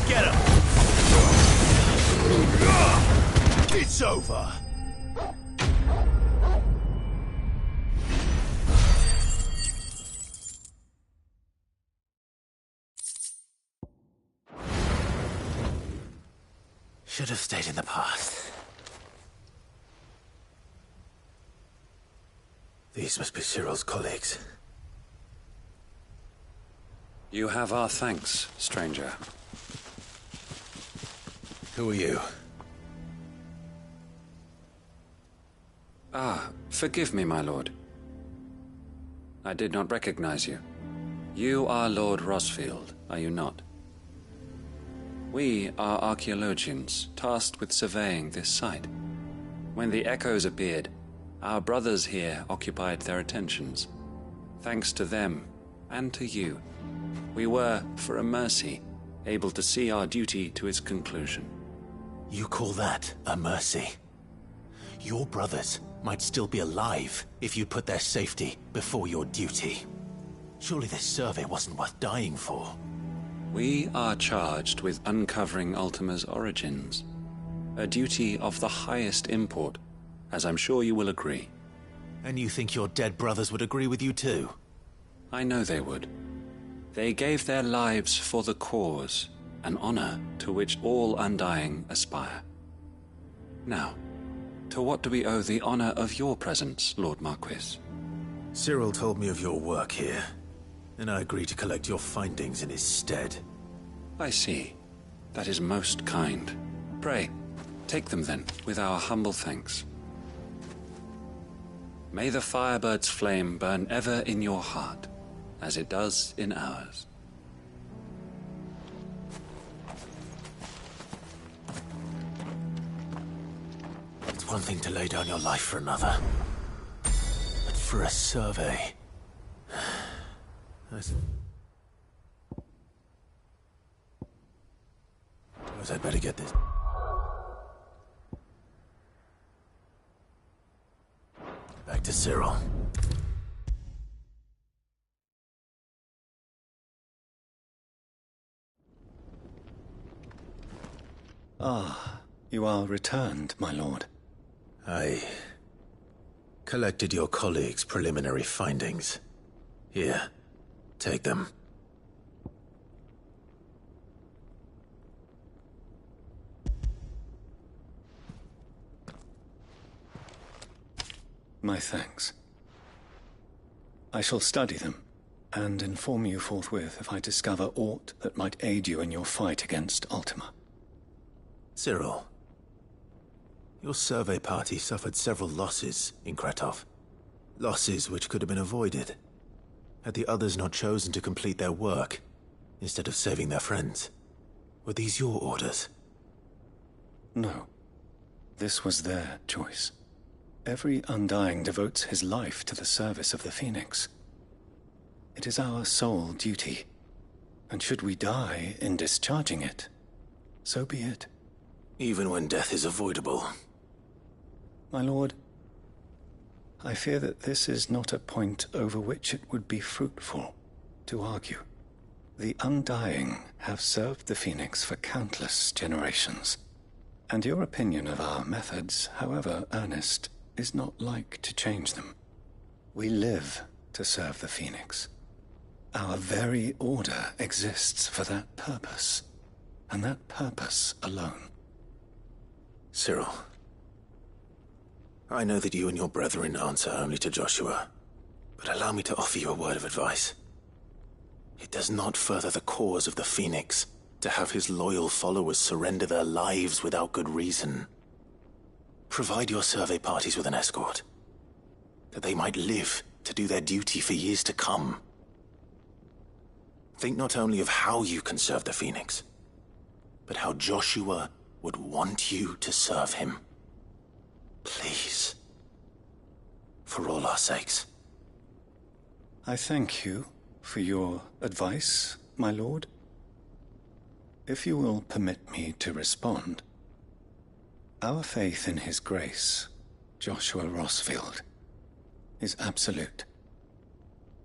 Get him! It's over! Should have stayed in the past. These must be Cyril's colleagues. You have our thanks, stranger. Who are you? Ah, forgive me, my lord. I did not recognize you. You are Lord Rosfield, are you not? We are archaeologians, tasked with surveying this site. When the echoes appeared, our brothers here occupied their attentions. Thanks to them, and to you, we were, for a mercy, able to see our duty to its conclusion. You call that a mercy? Your brothers might still be alive if you put their safety before your duty. Surely this survey wasn't worth dying for. We are charged with uncovering Ultima's origins. A duty of the highest import, as I'm sure you will agree. And you think your dead brothers would agree with you too? I know they would. They gave their lives for the cause, an honor to which all undying aspire. Now, to what do we owe the honor of your presence, Lord Marquis? Cyril told me of your work here, and I agreed to collect your findings in his stead. I see. That is most kind. Pray, take them then, with our humble thanks. May the Firebird's flame burn ever in your heart, as it does in ours. It's one thing to lay down your life for another, but for a survey... I suppose I'd better get this. Back to Cyril. Ah, you are returned, my lord. I collected your colleagues' preliminary findings. Here, take them. My thanks. I shall study them, and inform you forthwith if I discover aught that might aid you in your fight against Ultima. Cyril, your survey party suffered several losses in Kretov. Losses which could have been avoided, had the others not chosen to complete their work, instead of saving their friends. Were these your orders? No. This was their choice. Every Undying devotes his life to the service of the Phoenix. It is our sole duty, and should we die in discharging it, so be it. Even when death is avoidable. My lord, I fear that this is not a point over which it would be fruitful to argue. The Undying have served the Phoenix for countless generations, and your opinion of our methods, however earnest, is not like to change them. We live to serve the Phoenix. Our very order exists for that purpose, and that purpose alone. Cyril, I know that you and your brethren answer only to Joshua, but allow me to offer you a word of advice. It does not further the cause of the Phoenix to have his loyal followers surrender their lives without good reason. Provide your survey parties with an escort, that they might live to do their duty for years to come. Think not only of how you can serve the Phoenix, but how Joshua would want you to serve him. Please. For all our sakes. I thank you for your advice, my lord. If you will permit me to respond, our faith in his grace, Joshua Rosfield, is absolute.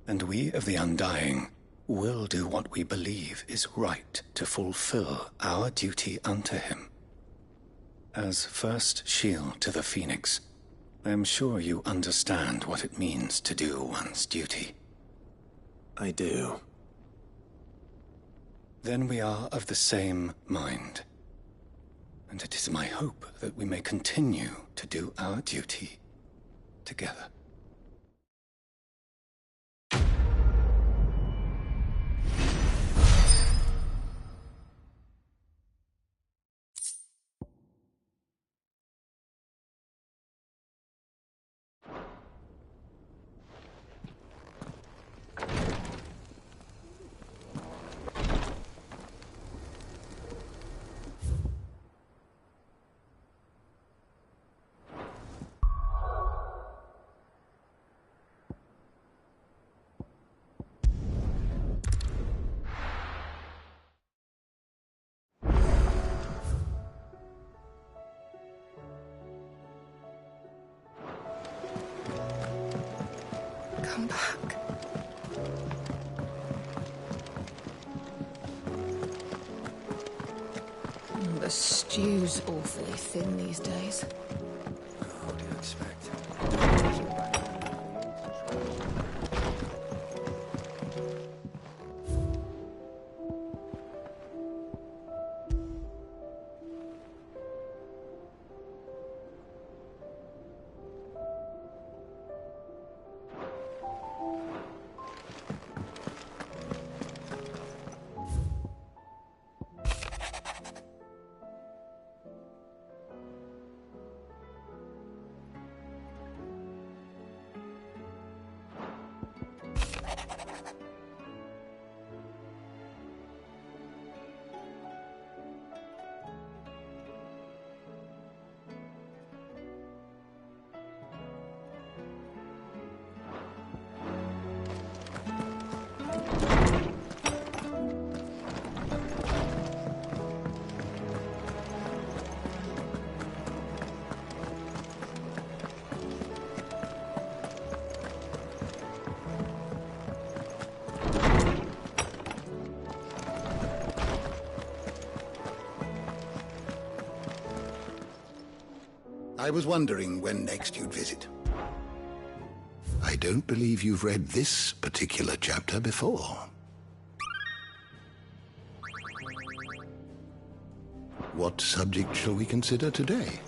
And we of the Undying will do what we believe is right to fulfill our duty unto him. As first shield to the Phoenix, I am sure you understand what it means to do one's duty. I do. Then we are of the same mind. And it is my hope that we may continue to do our duty together. Come back. The stew's awfully thin these days. What do you expect? I was wondering when next you'd visit. I don't believe you've read this particular chapter before. What subject shall we consider today?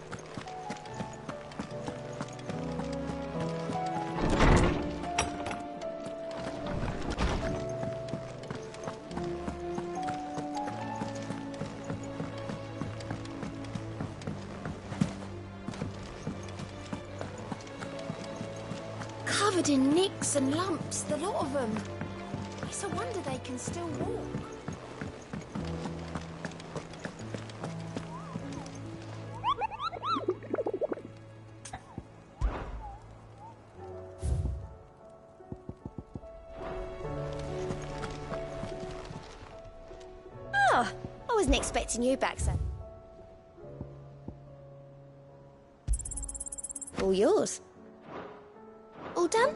Covered in nicks and lumps, the lot of them. It's a wonder they can still walk. Oh, I wasn't expecting you back, sir. All yours. All done?